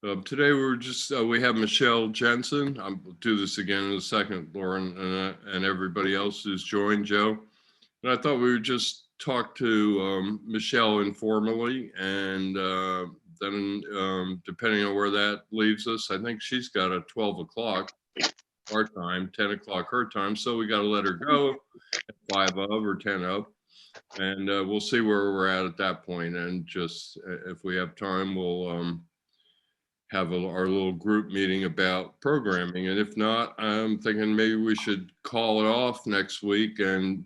Today we have Michelle Jensen. I'll do this again in a second, Lauren, and everybody else who's joined, Joe. And I thought we would just talk to Michelle informally, and then depending on where that leaves us, I think she's got a 12 o'clock our time, 10 o'clock her time, so we got to let her go at 5 of or 10 of, and we'll see where we're at that point. And just if we have time, we'll have our little group meeting about programming. And if not, I'm thinking maybe we should call it off next week and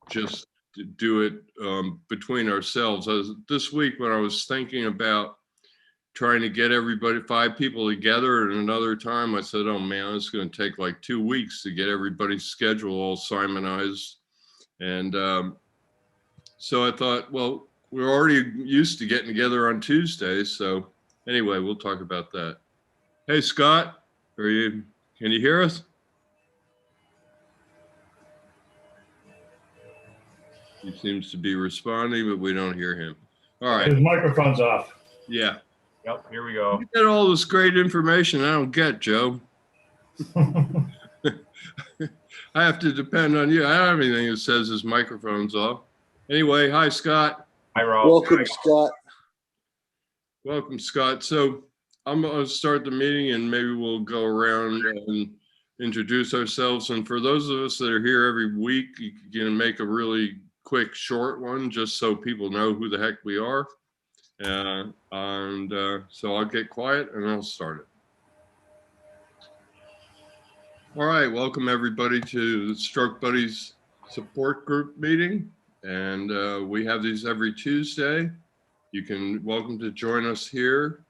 just do it between ourselves. This week when I was thinking about trying to get everybody, 5 people together at another time, I said, oh man, it's going to take like 2 weeks to get everybody's schedule all Simonized. And so I thought, well, we're already used to getting together on Tuesdays. So anyway, we'll talk about that. Hey, Scott, can you hear us? He seems to be responding, but we don't hear him. All right. His microphone's off. Yeah. Yep, here we go. You get all this great information I don't get, Joe. I have to depend on you. I don't have anything that says his microphone's off. Anyway, hi, Scott. Hi, Rob. Welcome, Scott. Welcome, Scott. So I'm going to start the meeting and maybe we'll go around and introduce ourselves. And for those of us that are here every week, you can make a really quick, short one just so people know who the heck we are. So I'll get quiet and I'll start it. All right, welcome everybody to the Stroke Buddies support group meeting. And we have these every Tuesday. You can welcome to join us here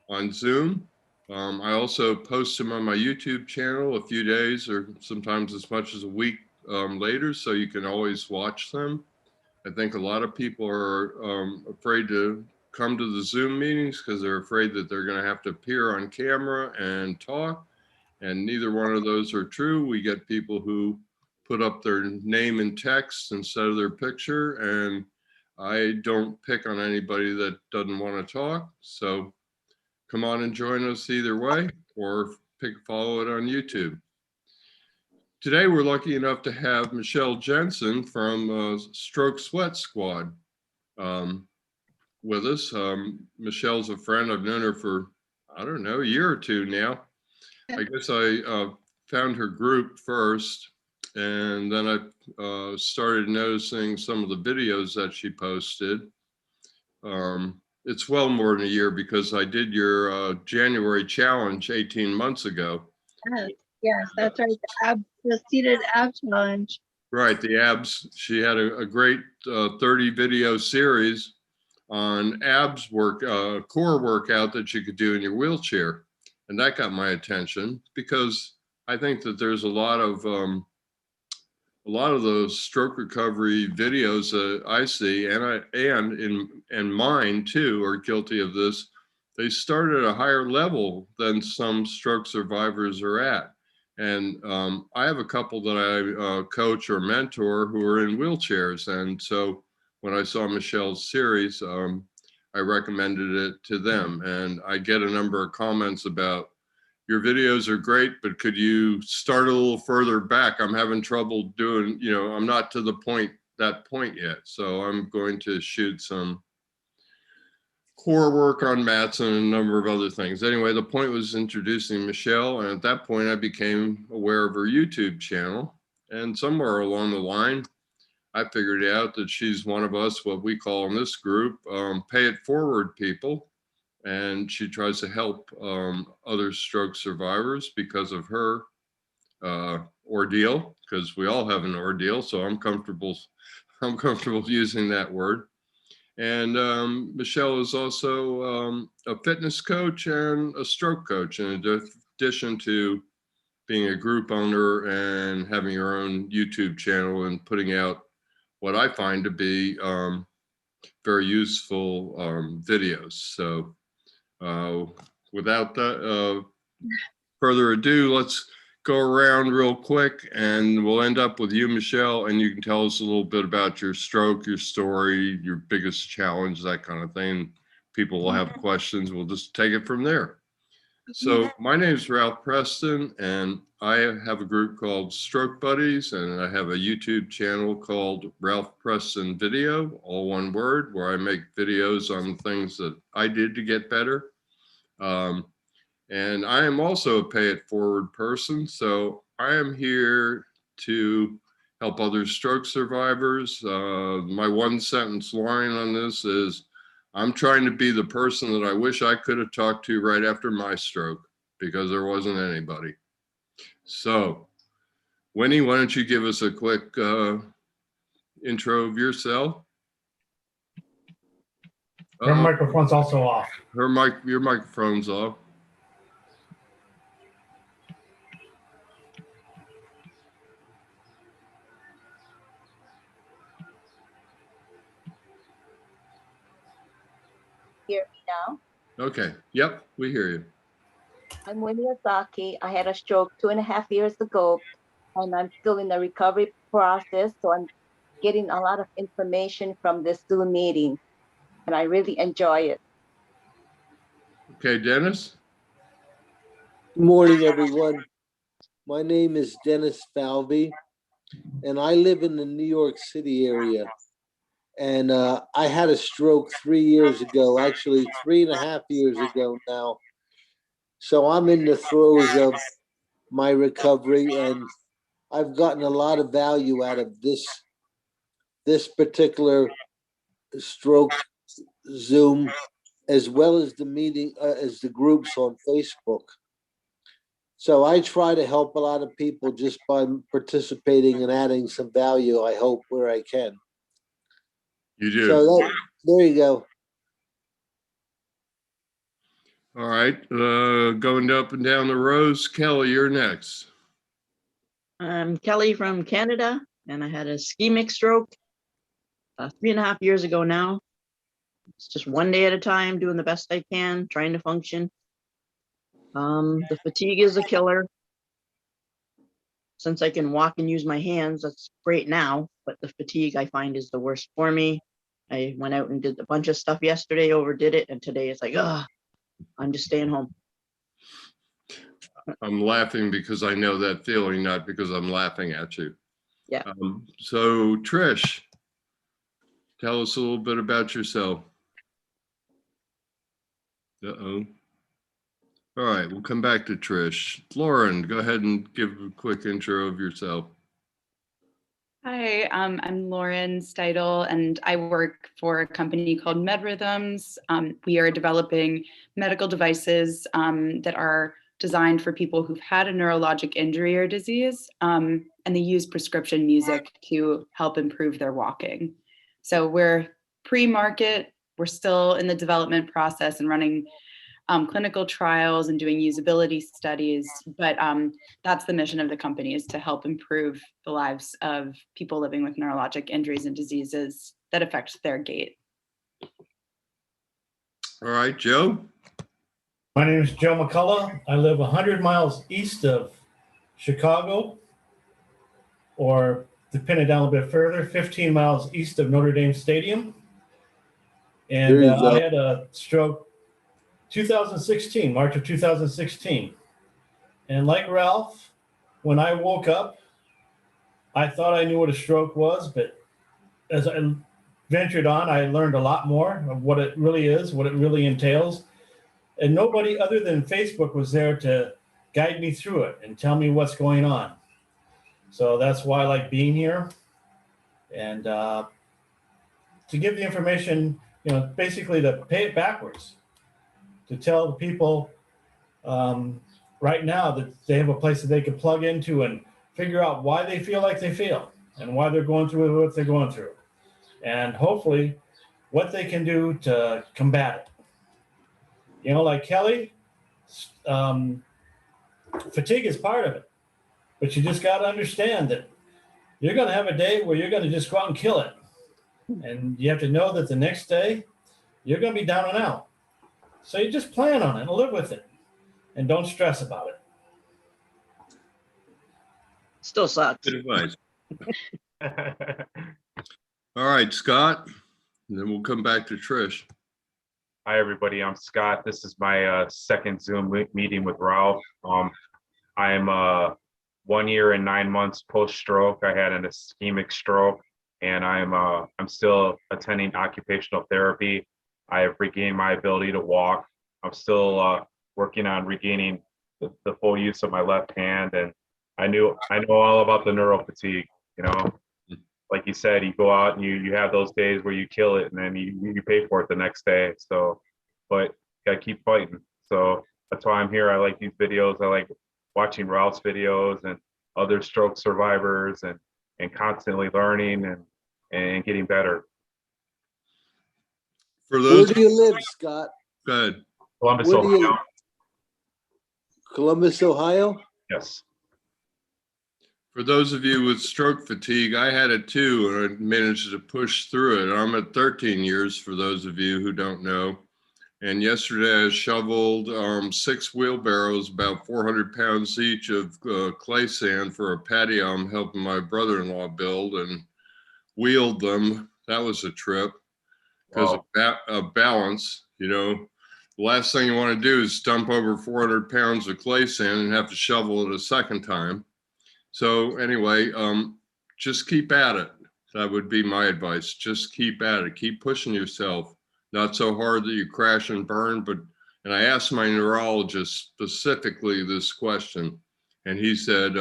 on Zoom. I also post them on my YouTube channel a few days or sometimes as much as a week later, so you can always watch them. I think a lot of people are afraid to come to the Zoom meetings because they're afraid that they're going to have to appear on camera and talk, and neither one of those are true. We get people who put up their name in text instead of their picture, and I don't pick on anybody that doesn't want to talk. So come on and join us either way, or follow it on YouTube. Today, we're lucky enough to have Michelle Jensen from Stroke Sweat Squad with us. Michelle's a friend. I've known her for, I don't know, a year or two now. I guess I found her group first, and then I started noticing some of the videos that she posted. It's well more than a year because I did your January challenge 18 months ago. Yes, that's right. The seated ab challenge. Right, the abs. She had a great 30 video series on abs work, core workout that you could do in your wheelchair. And that got my attention because I think that there's a lot of those stroke recovery videos that I see, and mine too, are guilty of this. They start at a higher level than some stroke survivors are at. And I have a couple that I coach or mentor who are in wheelchairs. And so when I saw Michelle's series, I recommended it to them. And I get a number of comments about, your videos are great, but could you start a little further back? I'm having trouble doing, I'm not to that point yet. So I'm going to shoot some core work on mats and a number of other things. Anyway, the point was introducing Michelle. And at that point, I became aware of her YouTube channel. And somewhere along the line, I figured out that she's one of us, what we call in this group, pay it forward people. And she tries to help other stroke survivors because of her ordeal, because we all have an ordeal. So I'm comfortable using that word. And Michelle is also a fitness coach and a stroke coach, in addition to being a group owner and having her own YouTube channel and putting out what I find to be very useful videos. So without further ado, let's go around real quick and we'll end up with you, Michelle, and you can tell us a little bit about your stroke, your story, your biggest challenge, that kind of thing. People will have questions. We'll just take it from there. So my name is Ralph Preston, and I have a group called Stroke Buddies, and I have a YouTube channel called Ralph Preston Video, all one word, where I make videos on things that I did to get better. And I am also a pay it forward person, so I am here to help other stroke survivors. My one sentence line on this is, I'm trying to be the person that I wish I could have talked to right after my stroke, because there wasn't anybody. So, Winnie, why don't you give us a quick intro of yourself? Her microphone's also off. Your microphone's off. Hear me now? Okay. Yep, we hear you. I'm Winnie Ozaki. I had a stroke 2.5 years ago, and I'm still in the recovery process. So I'm getting a lot of information from this Zoom meeting, and I really enjoy it. Okay, Dennis? Good morning, everyone. My name is Dennis Falvey, and I live in the New York City area. And I had a stroke 3 years ago, actually 3.5 years ago now. So I'm in the throes of my recovery, and I've gotten a lot of value out of this particular stroke Zoom, as well as the meeting, as the groups on Facebook. So I try to help a lot of people just by participating and adding some value, I hope, where I can. You do. So there you go. All right, going up and down the rows. Kelly, you're next. I'm Kelly from Canada, and I had a ischemic stroke 3.5 years ago now. It's just one day at a time, doing the best I can, trying to function. The fatigue is a killer. Since I can walk and use my hands, that's great now, but the fatigue I find is the worst for me. I went out and did a bunch of stuff yesterday, overdid it, and today it's like, I'm just staying home. I'm laughing because I know that feeling, not because I'm laughing at you. Yeah. So Trish, tell us a little bit about yourself. Uh-oh. All right, we'll come back to Trish. Lauren, go ahead and give a quick intro of yourself. Hi, I'm Lauren Steidel, and I work for a company called MedRhythms. We are developing medical devices that are designed for people who've had a neurologic injury or disease, and they use prescription music to help improve their walking. So we're pre-market, we're still in the development process and running clinical trials and doing usability studies, but that's the mission of the company, is to help improve the lives of people living with neurologic injuries and diseases that affect their gait. All right, Joe. My name is Joe Mccullough. I live 100 miles east of Chicago, or to pin it down a bit further, 15 miles east of Notre Dame Stadium. And I had a stroke 2016, March of 2016. And like Ralph, when I woke up, I thought I knew what a stroke was, but as I ventured on, I learned a lot more of what it really is, what it really entails. And nobody other than Facebook was there to guide me through it and tell me what's going on. So that's why I like being here. And to give the information, basically to pay it backwards, to tell the people right now that they have a place that they can plug into and figure out why they feel like they feel and why they're going through what they're going through, and hopefully what they can do to combat it. Like Kelly, fatigue is part of it, but you just got to understand that you're going to have a day where you're going to just go out and kill it. And you have to know that the next day you're going to be down and out. So you just plan on it and live with it and don't stress about it. Still sucks. Good advice. All right, Scott, and then we'll come back to Trish. Hi, everybody. I'm Scott. This is my second Zoom meeting with Ralph. I'm 1 year and 9 months post-stroke. I had an ischemic stroke, and I'm still attending occupational therapy. I have regained my ability to walk. I'm still working on regaining the full use of my left hand, and I know all about the neuropathy. You know, like you said, you go out and you have those days where you kill it, and then you pay for it the next day. So, but you gotta keep fighting. So that's why I'm here. I like these videos. I like watching Ralph's videos and other stroke survivors, and constantly learning and getting better. For Where those, do you live, Scott? good. Columbus, Where do you- Ohio. Columbus, Ohio? Yes. For those of you with stroke fatigue, I had it too, and I managed to push through it. I'm at 13 years for those of you who don't know. And yesterday I shoveled 6 wheelbarrows, about 400 pounds each of clay sand for a patio I'm helping my brother-in-law build, and wheeled them. That was a trip because of balance. You know, the last thing you want to do is dump over 400 pounds of clay sand and have to shovel it a second time. So anyway, just keep at it. That would be my advice. Just keep at it. Keep pushing yourself. Not so hard that you crash and burn, and I asked my neurologist specifically this question, and he said,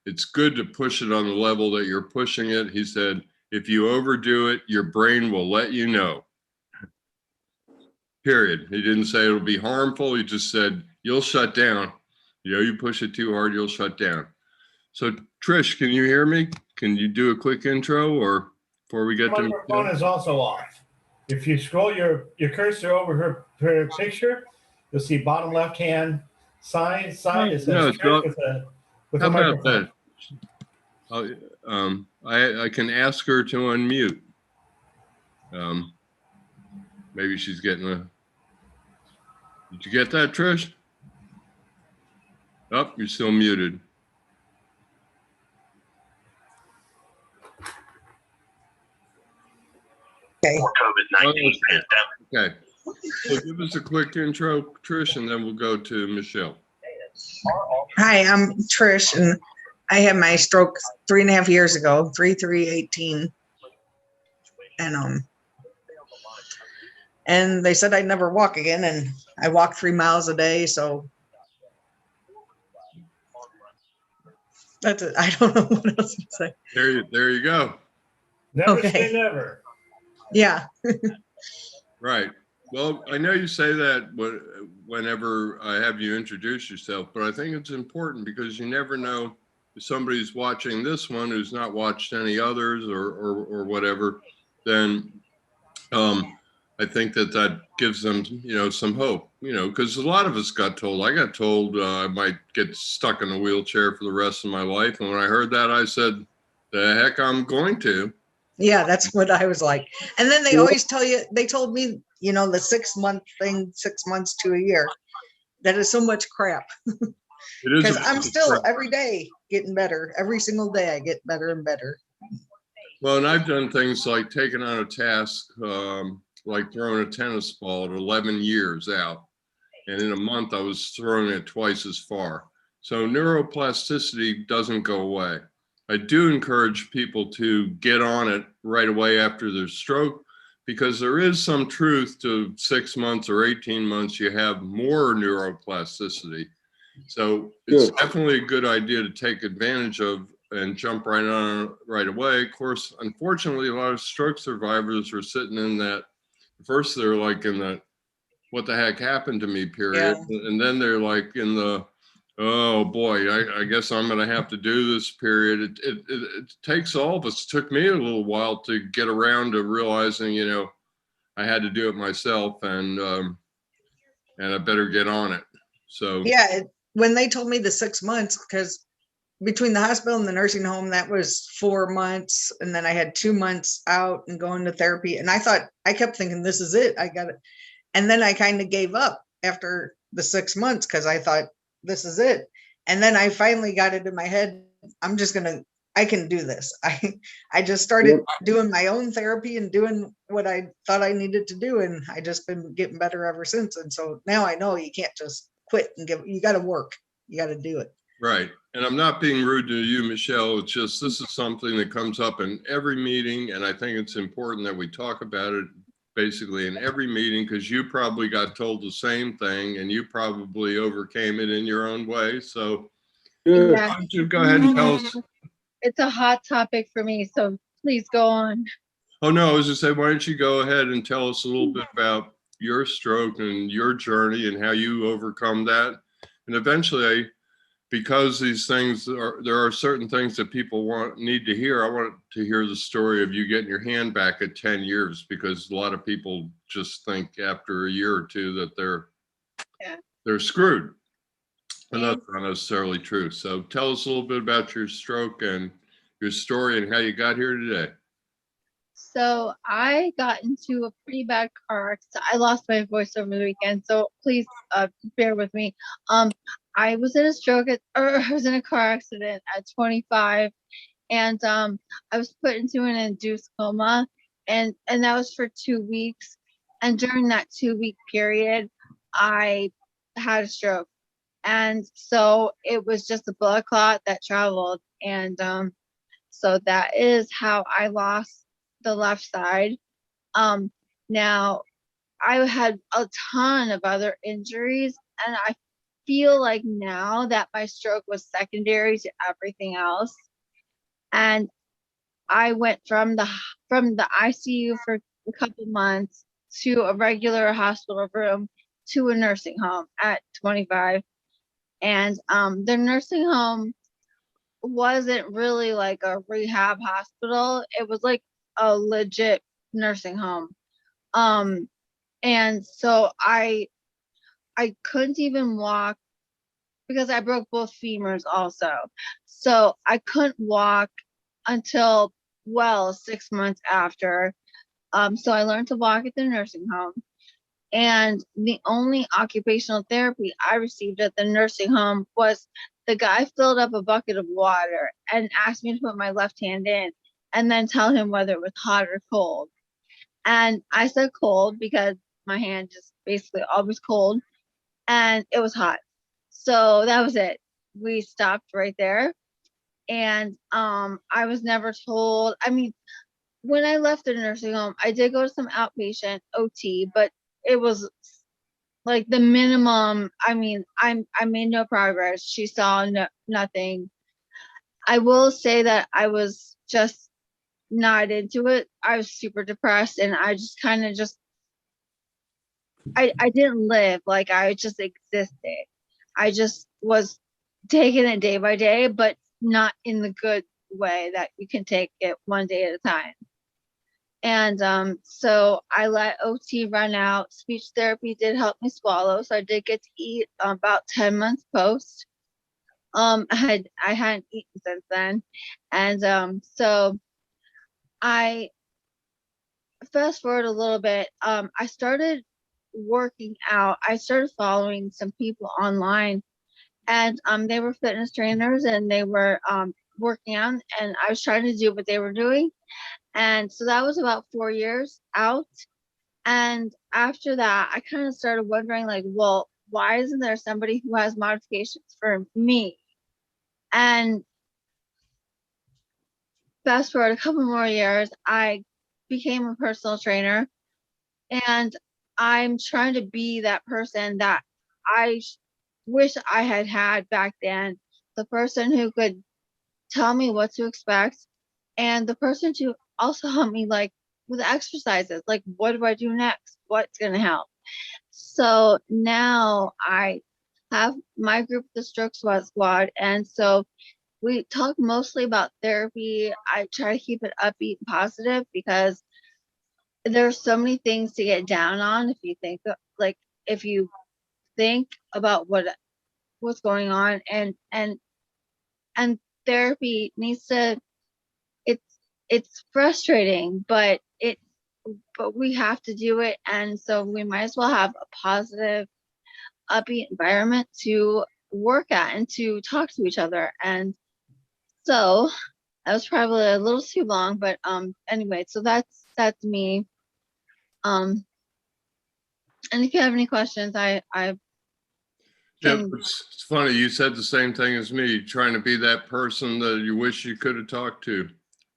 it's good to push it on the level that you're pushing it. He said, if you overdo it, your brain will let you know. Period. He didn't say it'll be harmful. He just said, you'll shut down. You know, you push it too hard, you'll shut down. So Trish, can you hear me? Can you do a quick intro or before we get The to microphone is also off. If you scroll your cursor over her picture, you'll see bottom left hand side. It says No, Trish with how a about microphone. that? I can ask her to unmute. Maybe she's getting did you get that, Trish? Oh, you're still muted. Okay. COVID-19 pandemic. Okay. So give us a quick intro, Trish, and then we'll go to Michelle. Hi, I'm Trish, and I had my stroke 3.5 years ago, 3/3/18, and they said I'd never walk again, and I walk 3 miles a day, so that's it. I don't know what else to say. There you go. Never Okay. say never. Yeah. Right. Well, I know you say that whenever I have you introduce yourself, but I think it's important because you never know if somebody's watching this one who's not watched any others or whatever, then I think that gives them, you know, some hope, you know, because a lot of us got told, I got told I might get stuck in a wheelchair for the rest of my life. And when I heard that, I said, the heck I'm going to. Yeah, that's what I was like. And then they always tell you, they told me, you know, the 6 month thing, 6 months to a year. That is so much crap. It is Because I'm still every day getting better. Every single day I get better and better. Well, and I've done things like taking on a task, like throwing a tennis ball at 11 years out. And in a month, I was throwing it twice as far. So neuroplasticity doesn't go away. I do encourage people to get on it right away after their stroke, because there is some truth to 6 months or 18 months, you have more neuroplasticity. So it's definitely a good idea to take advantage of and jump right on it right away. Of course, unfortunately, a lot of stroke survivors are sitting in that, first they're like in that, what the heck happened to me period. Yeah. And then they're like in the, oh boy, I guess I'm going to have to do this period. It takes all of us. It took me a little while to get around to realizing, you know, I had to do it myself, and I better get on it. So yeah, when they told me the 6 months, because between the hospital and the nursing home, that was 4 months, and then I had 2 months out and going to therapy, and I kept thinking, this is it, I got it. And then I kind of gave up after the 6 months because I thought, this is it. And then I finally got it in my head, I I can do this. I just started doing my own therapy and doing what I thought I needed to do. And I just been getting better ever since. And so now I know you can't just quit and you got to work. You got to do it. Right. And I'm not being rude to you, Michelle. It's just, this is something that comes up in every meeting. And I think it's important that we talk about it basically in every meeting, because you probably got told the same thing and you probably overcame it in your own way. So Sure. why don't you go ahead and tell us? It's a hot topic for me, so please go on. Oh, no, I was just saying, why don't you go ahead and tell us a little bit about your stroke and your journey and how you overcome that. And eventually, because these things there are certain things that people need to hear. I want to hear the story of you getting your hand back at 10 years, because a lot of people just think after a year or two that they're screwed. And that's not necessarily true. So tell us a little bit about your stroke and your story and how you got here today. So I got into a pretty bad car accident. I lost my voice over the weekend, so please bear with me. I was in a I was in a car accident at 25, and I was put into an induced coma, and that was for 2 weeks. And during that 2-week period, I had a stroke, and so it was just a blood clot that traveled, and so that is how I lost the left side. Now I had a ton of other injuries, and I feel like now that my stroke was secondary to everything else. And I went from the ICU for a couple months to a regular hospital room to a nursing home at 25. And the nursing home wasn't really like a rehab hospital. It was like a legit nursing home. And so I couldn't even walk because I broke both femurs also. So I couldn't walk until 6 months after. So I learned to walk at the nursing home. And the only occupational therapy I received at the nursing home was the guy filled up a bucket of water and asked me to put my left hand in and then tell him whether it was hot or cold. And I said cold because my hand just basically always cold, and it was hot. So that was it. We stopped right there. And I was never told. I mean, when I left the nursing home, I did go to some outpatient OT, but it was like the minimum. I mean, I made no progress. She saw nothing. I will say that I was just not into it. I was super depressed, and I just kind of I didn't live, like I just existed. I just was taking it day by day, but not in the good way that you can take it one day at a time. And so I let OT run out. Speech therapy did help me swallow, so I did get to eat about 10 months post. I hadn't eaten since then, and so I fast forward a little bit. I started working out. I started following some people online, and they were fitness trainers, and they were working out, and I was trying to do what they were doing. And so that was about 4 years out. And after that, I kind of started wondering, like, well, why isn't there somebody who has modifications for me? And fast forward a couple more years, I became a personal trainer, and I'm trying to be that person that I wish I had had back then. The person who could tell me what to expect, and the person to also help me, like, with exercises, like, what do I do next? What's going to help? So now I have my group, the Stroke Squad, and so we talk mostly about therapy. I try to keep it upbeat and positive because there's so many things to get down on if you think about what's going on, and therapy needs to, it's frustrating, but we have to do it, and so we might as well have a positive, upbeat environment to work at and to talk to each other. And so That was probably a little too long, but anyway, so that's me. And if you have any questions, I Yeah, can. it's funny. You said the same thing as me, trying to be that person that you wish you could have talked to.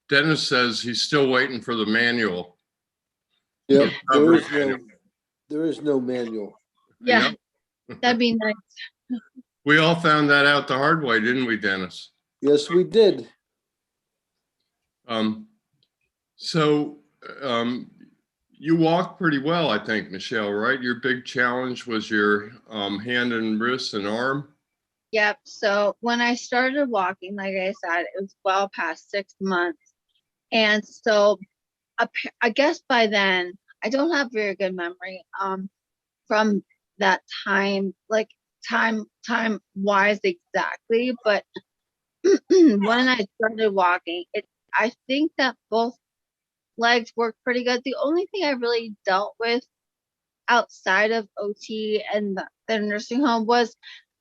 Dennis says he's still waiting for the manual. Yep, Recovery there is no manual. I Yeah, know. that'd be nice. We all found that out the hard way, didn't we, Dennis? Yes, we did. So you walk pretty well, I think, Michelle, right? Your big challenge was your hand and wrist and arm. Yep. So when I started walking, like I said, it was well past 6 months. And so I guess by then, I don't have very good memory from that time, like time wise exactly. But when I started walking, I think that both legs worked pretty good. The only thing I really dealt with outside of OT and the nursing home was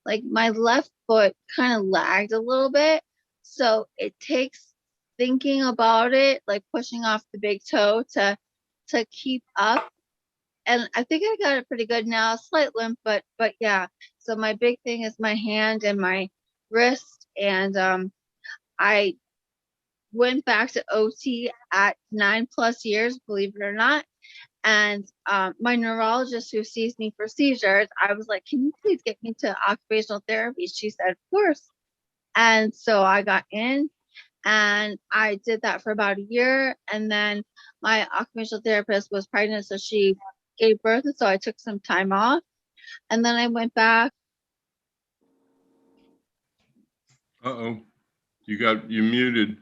like my left foot kind of lagged a little bit. So it takes thinking about it, like pushing off the big toe to keep up. And I think I got it pretty good now, slight limp, but yeah. So my big thing is my hand and my wrist. And I went back to OT at 9+ years, believe it or not. And my neurologist who sees me for seizures, I was like, can you please get me to occupational therapy? She said, of course. And so I got in and I did that for about a year. And then my occupational therapist was pregnant, so she gave birth. And so I took some time off. And then I went back. Uh-oh, you muted.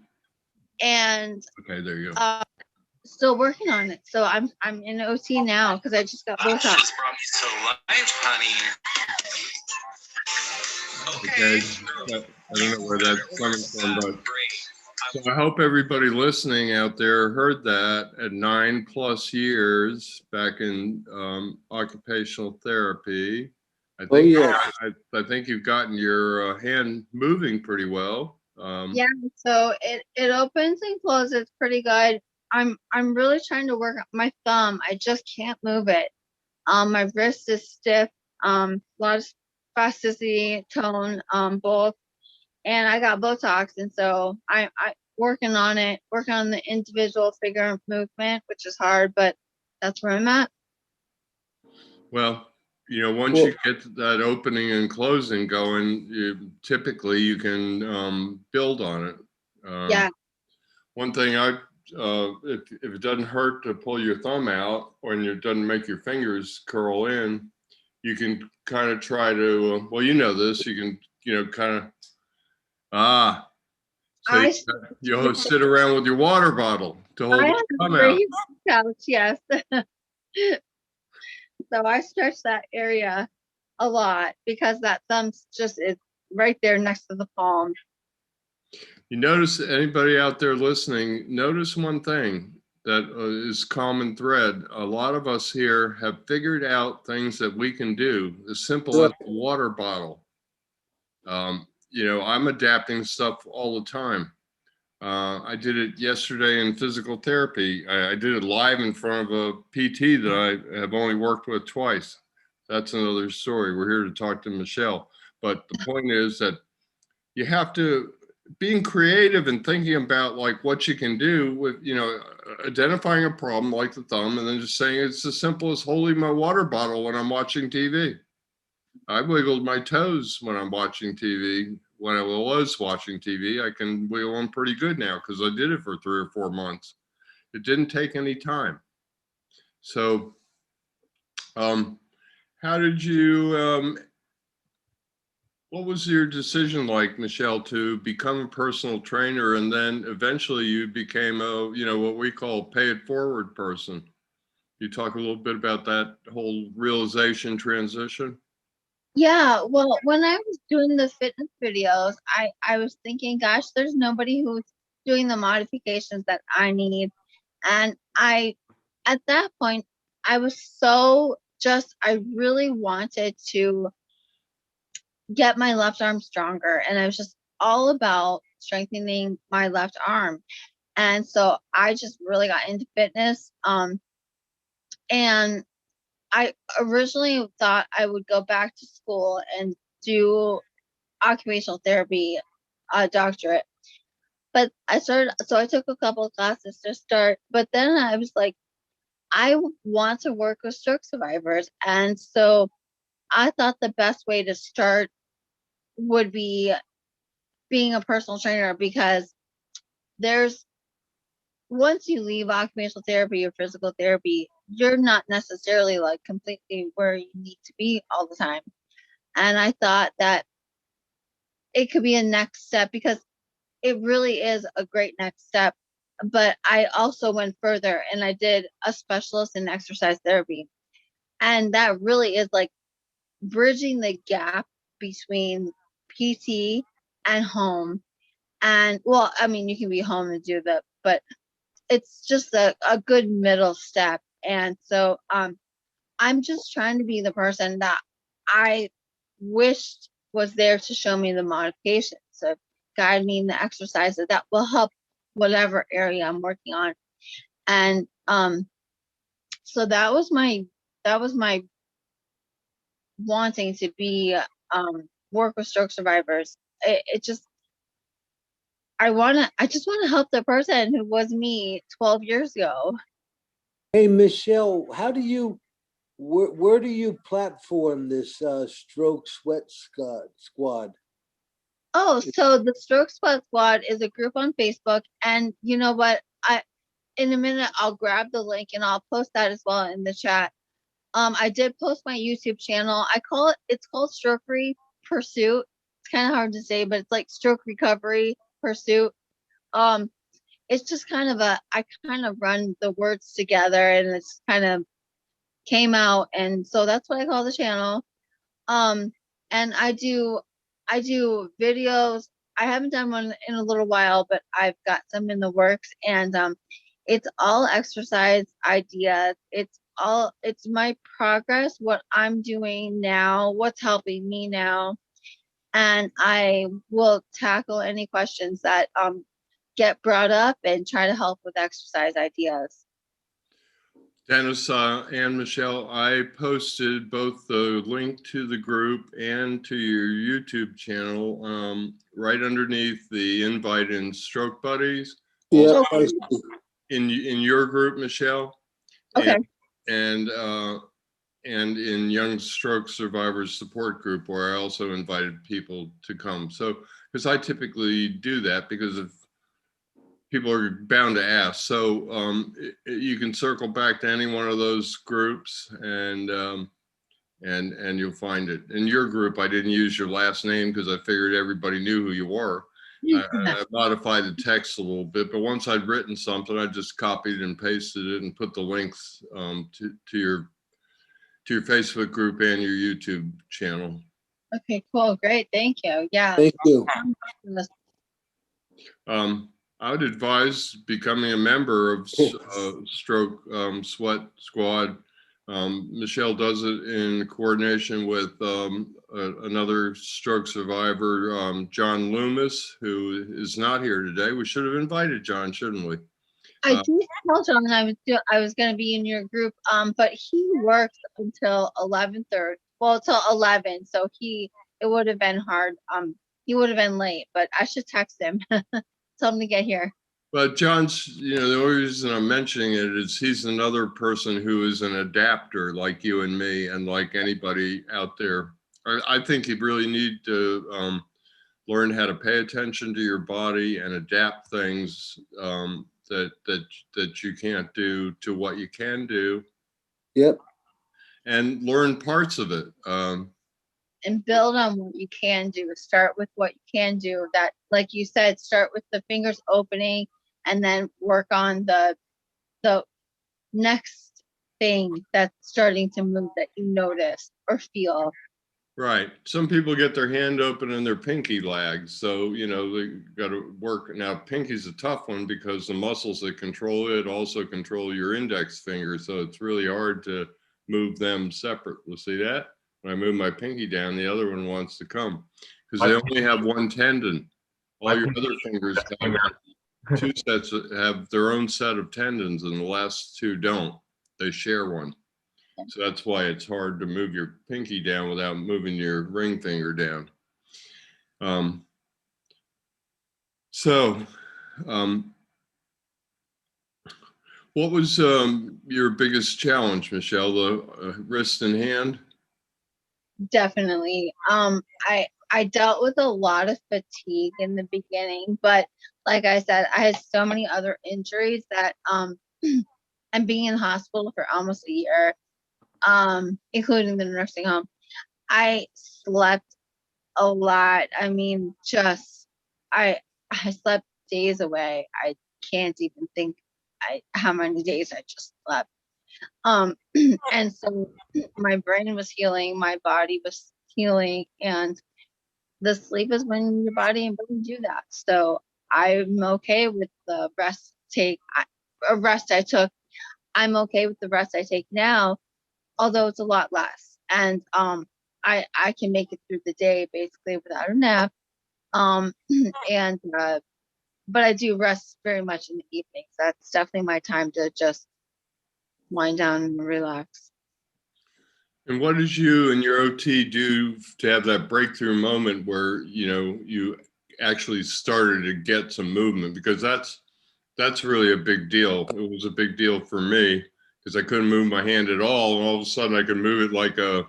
And Okay, there you go. still working on it. So I'm in OT now because I just got Botox. Just brought you to life, honey. Okay. I don't know where that's coming from, but so I hope everybody listening out there heard that at 9+ years back in occupational therapy. I think, yes. I think you've gotten your hand moving pretty well. Yeah, so it opens and closes pretty good. I'm really trying to work on my thumb. I just can't move it. My wrist is stiff. A lot of spasticity, tone, both. And I got Botox, and so I working on it, working on the individual figure of movement, which is hard, but that's where I'm at. Well, once you get that opening and closing going, typically you can build on it. Yeah. One thing if it doesn't hurt to pull your thumb out or it doesn't make your fingers curl in, you can kind of try to, well, this, you can, kind of, so you'll sit around with your water bottle to hold your thumb out. Couch, yes. So I stretch that area a lot because that thumb's just is right there next to the palm. You notice, anybody out there listening, notice one thing that is common thread. A lot of us here have figured out things that we can do, as simple as a water bottle. I'm adapting stuff all the time. I did it yesterday in physical therapy. I did it live in front of a PT that I have only worked with twice. That's another story. We're here to talk to Michelle. But the point is that you have to, being creative and thinking about like what you can do with, identifying a problem like the thumb and then just saying it's as simple as holding my water bottle when I'm watching TV. I wiggled my toes when I'm watching TV. When I was watching TV, I can wiggle them pretty good now because I did it for 3 or 4 months. It didn't take any time. So, how did you, what was your decision like, Michelle, to become a personal trainer and then eventually you became a, what we call pay it forward person? You talk a little bit about that whole realization transition? Yeah, well, when I was doing the fitness videos, I was thinking, gosh, there's nobody who's doing the modifications that I need. And at that point, I was I really wanted to get my left arm stronger. And I was just all about strengthening my left arm. And so I just really got into fitness. And I originally thought I would go back to school and do occupational therapy doctorate. But I took a couple of classes to start, but then I was like, I want to work with stroke survivors. And so I thought the best way to start would be being a personal trainer, because once you leave occupational therapy or physical therapy, you're not necessarily like completely where you need to be all the time. And I thought that it could be a next step, because it really is a great next step. But I also went further and I did a specialist in exercise therapy. And that really is like bridging the gap between PT and home. And well, I mean, you can be home and do that, but it's just a good middle step. And so I'm just trying to be the person that I wished was there to show me the modifications, so guide me in the exercises that will help whatever area I'm working on. And so that was my wanting to be work with stroke survivors. It just I just want to help the person who was me 12 years ago. Hey, Michelle, where do you platform this Stroke Sweat Squad? Oh, so the Stroke Sweat Squad is a group on Facebook, and you know what? In a minute I'll grab the link and I'll post that as well in the chat. I did post my YouTube channel. It's called Stroke Pursuit. It's kind of hard to say, but it's like Stroke Recovery Pursuit. It's just kind of I kind of run the words together, and it's kind of came out, and so that's what I call the channel. And I do videos. I haven't done one in a little while, but I've got some in the works, and it's all exercise ideas. It's my progress, what I'm doing now, what's helping me now, and I will tackle any questions that get brought up and try to help with exercise ideas. Dennis and Michelle, I posted both the link to the group and to your YouTube channel right underneath the invite in Stroke Buddies. Yeah, In your group, Michelle. Okay. And in Young Stroke Survivors Support Group, where I also invited people to come. So, because I typically do that because if people are bound to ask. So you can circle back to any one of those groups and you'll find it. In your group, I didn't use your last name because I figured everybody knew who you were. I modified the text a little bit, but once I'd written something, I just copied and pasted it and put the links to your Facebook group and your YouTube channel. Okay, cool, great, thank you. Yeah. Thank you. I would advise becoming a member of Stroke Sweat Squad. Michelle does it in coordination with another stroke survivor, John Loomis, who is not here today. We should have invited John, shouldn't we? I did tell John I was going to be in your group, but he works until 11:30. Well, till 11, so it would have been hard. He would have been late, but I should text him, tell him to get here. But John's, the only reason I'm mentioning it is he's another person who is an adapter like you and me and like anybody out there. I think you really need to learn how to pay attention to your body and adapt things that you can't do to what you can do. Yep. And learn parts of it. And build on what you can do. Start with what you can do. That, like you said, start with the fingers opening and then work on the next thing that's starting to move that you notice or feel. Right. Some people get their hand open and their pinky lags. So, they got to work. Now, pinky's a tough one because the muscles that control it also control your index finger. So it's really hard to move them separately. See that? When I move my pinky down, the other one wants to come because they only have one tendon. All your other fingers have two sets have their own set of tendons, and the last two don't. They share one. So that's why it's hard to move your pinky down without moving your ring finger down. What was your biggest challenge, Michelle? The wrist and hand? Definitely. I dealt with a lot of fatigue in the beginning, but like I said, I had so many other injuries that and being in the hospital for almost a year, including the nursing home, I slept a lot. I mean, just I slept days away. I can't even think how many days I just slept. And so my brain was healing, my body was healing, and the sleep is when your body and brain do that. So I'm okay with the rest I took. I'm okay with the rest I take now, although it's a lot less. And I can make it through the day basically without a nap. And but I do rest very much in the evenings. That's definitely my time to just wind down and relax. And what did you and your OT do to have that breakthrough moment where, you know, you actually started to get some movement? Because that's really a big deal. It was a big deal for me because I couldn't move my hand at all. And all of a sudden I could move it like a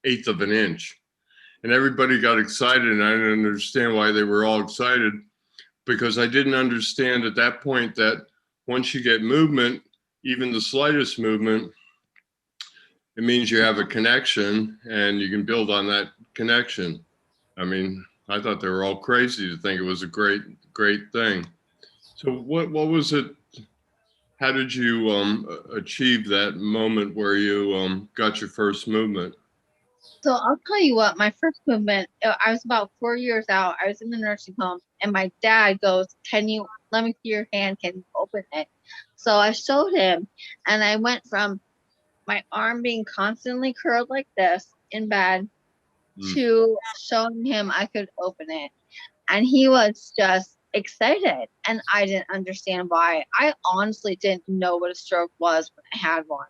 eighth of an inch. And everybody got excited, and I didn't understand why they were all excited, because I didn't understand at that point that once you get movement, even the slightest movement, it means you have a connection and you can build on that connection. I mean, I thought they were all crazy to think it was a great thing. So what was it? How did you achieve that moment where you got your first movement? So I'll tell you what, my first movement, I was about 4 years out. I was in the nursing home, and my dad goes, "Can you let me see your hand? Can you open it?" So I showed him, and I went from my arm being constantly curled like this in bed to showing him I could open it. And he was just excited, and I didn't understand why. I honestly didn't know what a stroke was when I had one.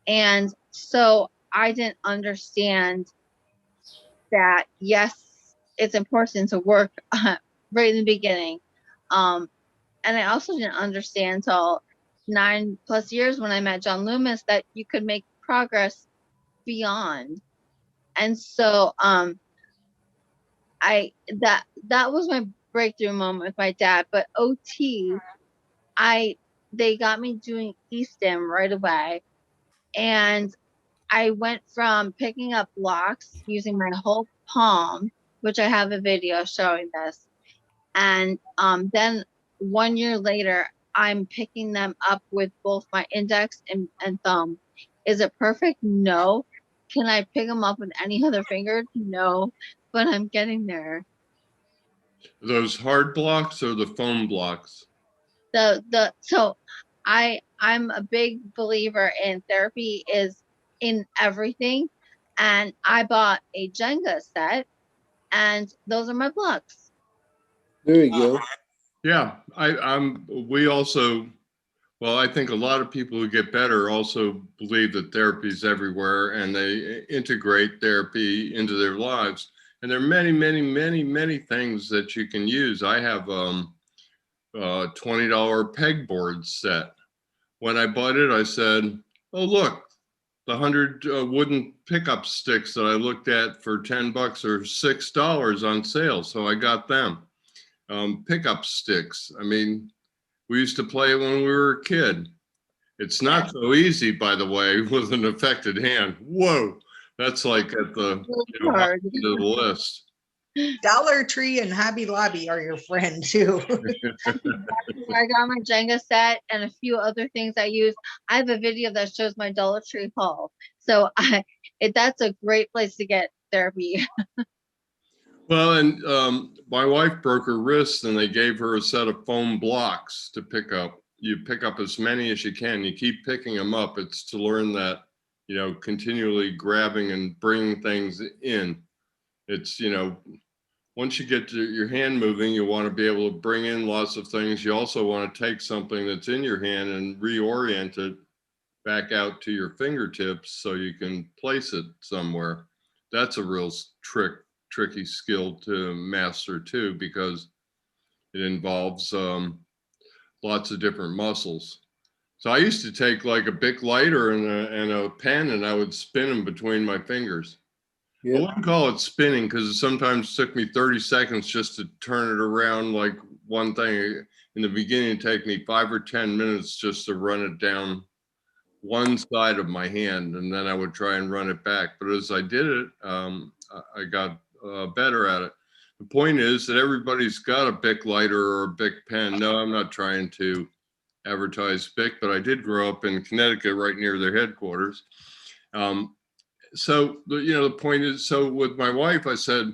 And so I didn't understand that, yes, it's important to work right in the beginning. And I also didn't understand until 9+ years when I met John Loomis that you could make progress beyond. And so that was my breakthrough moment with my dad. But OT, they got me doing eSTEM right away. And I went from picking up blocks using my whole palm, which I have a video showing this. And then 1 year later, I'm picking them up with both my index and thumb. Is it perfect? No. Can I pick them up with any other finger? No, but I'm getting there. Those hard blocks or the foam blocks? So I'm a big believer in therapy is in everything. And I bought a Jenga set, and those are my blocks. There you go. Yeah, we also, well, I think a lot of people who get better also believe that therapy is everywhere, and they integrate therapy into their lives. And there are many, many, many, many things that you can use. I have a $20 pegboard set. When I bought it, I said, "Oh, look, the 100 wooden pickup sticks that I looked at for $10 or $6 on sale." So I got them. Pickup sticks. I mean, we used to play it when we were a kid. It's not so easy, by the way, with an affected hand. Whoa, that's like at the high end of the list. Dollar Tree and Hobby Lobby are your friend too. I got my Jenga set and a few other things I use. I have a video that shows my Dollar Tree haul. So that's a great place to get therapy. Well, and my wife broke her wrist, and they gave her a set of foam blocks to pick up. You pick up as many as you can. You keep picking them up. It's to learn that, continually grabbing and bringing things in. It's, once you get to your hand moving, you want to be able to bring in lots of things. You also want to take something that's in your hand and reorient it back out to your fingertips so you can place it somewhere. That's a real tricky skill to master too, because it involves lots of different muscles. So I used to take like a Bic lighter and a pen, and I would spin them between my fingers. I Yeah. wouldn't call it spinning because it sometimes took me 30 seconds just to turn it around like one thing. In the beginning, it'd take me 5 or 10 minutes just to run it down one side of my hand, and then I would try and run it back. But as I did it, I got better at it. The point is that everybody's got a Bic lighter or a Bic pen. No, I'm not trying to advertise Bic, but I did grow up in Connecticut, right near their headquarters. So the point is, so with my wife, I said,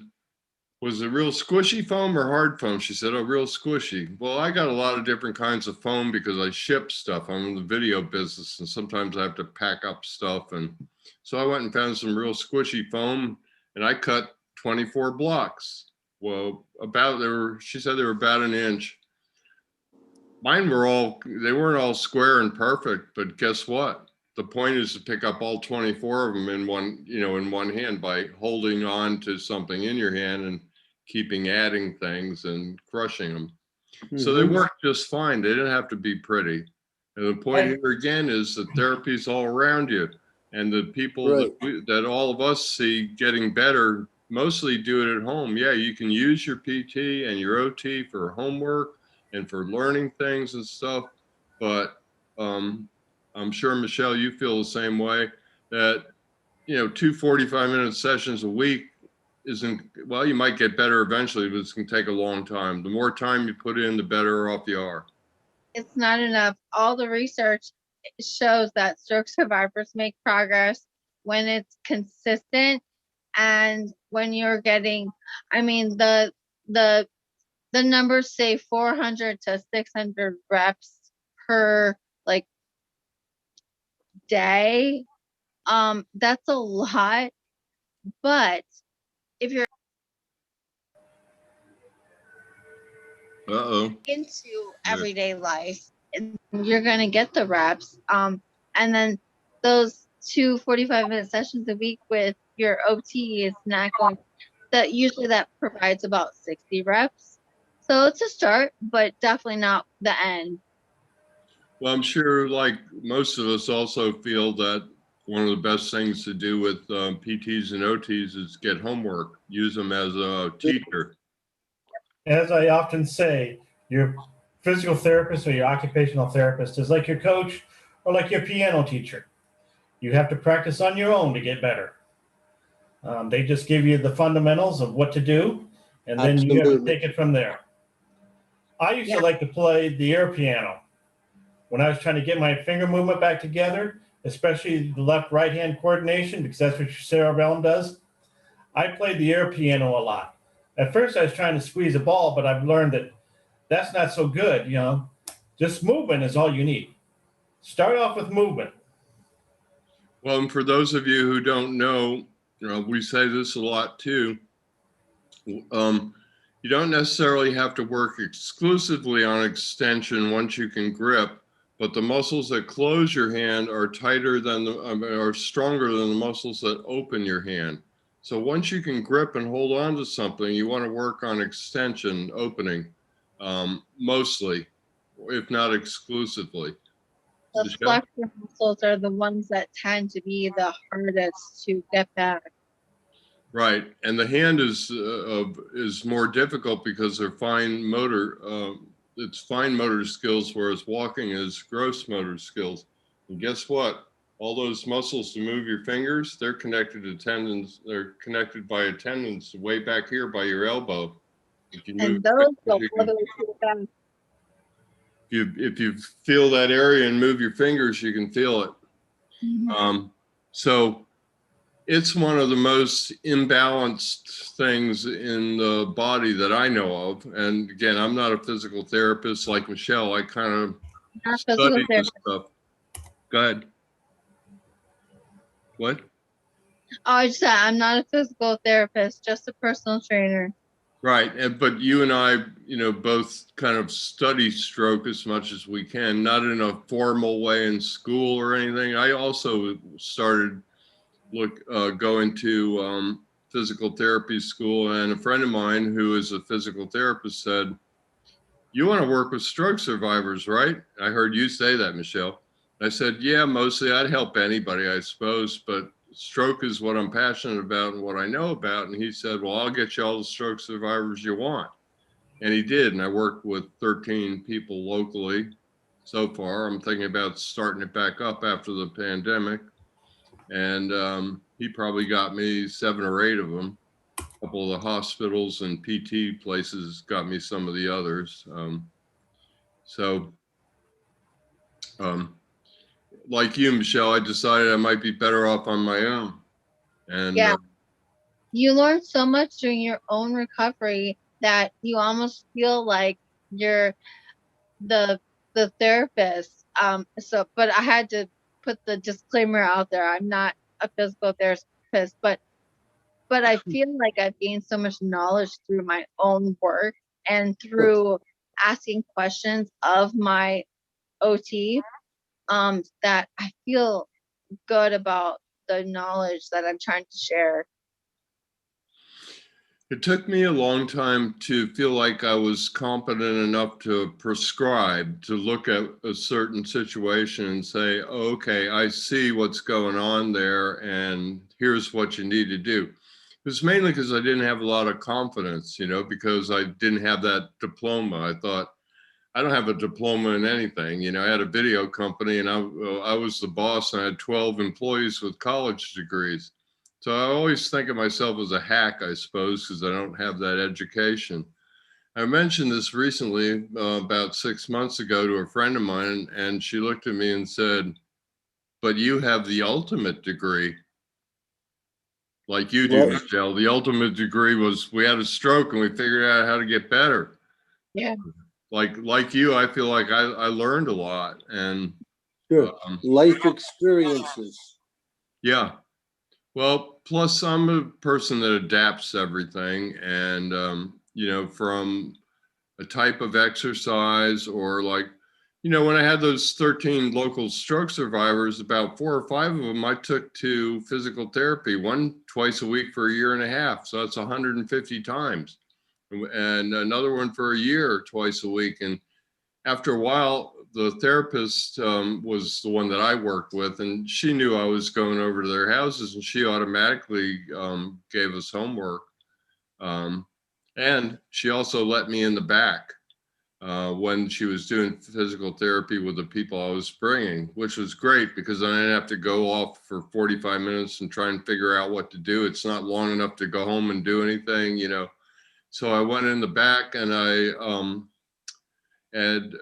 was it real squishy foam or hard foam? She said, oh, real squishy. Well, I got a lot of different kinds of foam because I ship stuff. I'm in the video business, and sometimes I have to pack up stuff. And so I went and found some real squishy foam, and I cut 24 blocks. Well, she said they were about an inch. Mine they weren't all square and perfect, but guess what? The point is to pick up all 24 of them in one hand by holding on to something in your hand and keeping adding things and crushing them. So they worked just fine. They didn't have to be pretty. And the point here again is that therapy is all around you. And the people that all of us see getting better mostly do it at home. Yeah, you can use your PT and your OT for homework and for learning things and stuff. But I'm sure, Michelle, you feel the same way, that 2 45-minute sessions a week you might get better eventually, but it's going to take a long time. The more time you put in, the better off you are. It's not enough. All the research shows that stroke survivors make progress when it's consistent, and when you're getting, the numbers say 400 to 600 reps per day. That's a lot, but if you're into everyday life, you're gonna get the reps. And then those 2 45-minute sessions a week with your OT is not going. Usually that provides about 60 reps. So it's a start, but definitely not the end. Well, I'm sure, like most of us, also feel that one of the best things to do with PTs and OTs is get homework. Use them as a teacher. As I often say, your physical therapist or your occupational therapist is like your coach or like your piano teacher. You have to practice on your own to get better. They just give you the fundamentals of what to do, and then you have to take it from there. I used to like to play the air piano when I was trying to get my finger movement back together, especially the left-right hand coordination, because that's what your cerebellum does. I played the air piano a lot. At first, I was trying to squeeze a ball, but I've learned that that's not so good. Just movement is all you need. Start off with movement. Well, and for those of you who don't know, we say this a lot too. You don't necessarily have to work exclusively on extension once you can grip, but the muscles that close your hand are are stronger than the muscles that open your hand. So once you can grip and hold on to something, you want to work on extension, opening, mostly, if not exclusively. The flexor muscles are the ones that tend to be the hardest to get back. Right, and the hand is more difficult because they're fine motor. It's fine motor skills, whereas walking is gross motor skills. And guess what? All those muscles to move your fingers, they're connected to tendons. They're connected by a tendon way back here by your elbow. If you move, those go all the way to the back. If you feel that area and move your fingers, you can feel it. Mm-hmm. So it's one of the most imbalanced things in the body that I know of. And again, I'm not a physical therapist like Michelle. I kind of study this stuff. Go ahead. What? Oh, I just said I'm not a physical therapist, just a personal trainer. Right, but you and I, both kind of study stroke as much as we can, not in a formal way in school or anything. I also started going to physical therapy school, and a friend of mine who is a physical therapist said, "You want to work with stroke survivors, right?" I heard you say that, Michelle. I said, "Yeah, mostly. I'd help anybody, I suppose, but stroke is what I'm passionate about and what I know about." And he said, "Well, I'll get you all the stroke survivors you want." And he did. And I worked with 13 people locally so far. I'm thinking about starting it back up after the pandemic. And he probably got me 7 or 8 of them. A couple of the hospitals and PT places got me some of the others. Like you, Michelle, I decided I might be better off on my own. And Yeah. You learn so much during your own recovery that you almost feel like you're the therapist. But I had to put the disclaimer out there. I'm not a physical therapist, but I feel like I've gained so much knowledge through my own work and through asking questions of my OT, that I feel good about the knowledge that I'm trying to share. it took me a long time to feel like I was competent enough to prescribe, to look at a certain situation and say, oh, okay, I see what's going on there, and here's what you need to do. It was mainly because I didn't have a lot of confidence, because I didn't have that diploma. I thought, I don't have a diploma in anything. I had a video company, and I was the boss, and I had 12 employees with college degrees. So I always think of myself as a hack, I suppose, because I don't have that education. I mentioned this recently, about 6 months ago, to a friend of mine, and she looked at me and said, "But you have the ultimate degree, like you do, Well, Michelle. The ultimate degree was we had a stroke and we figured out how to get better." Yeah. Like you, I feel like I learned a lot, and sure. Life experiences. yeah. Well, plus I'm a person that adapts everything, and from a type of exercise, or like, when I had those 13 local stroke survivors, about 4 or 5 of them I took to physical therapy, one twice a week for a year and a half. So that's 150 times, and another one for a year, twice a week. And after a while, the therapist was the one that I worked with, and she knew I was going over to their houses, and she automatically gave us homework. And she also let me in the back when she was doing physical therapy with the people I was bringing, which was great because I didn't have to go off for 45 minutes and try and figure out what to do. It's not long enough to go home and do anything, So I went in the back, and I had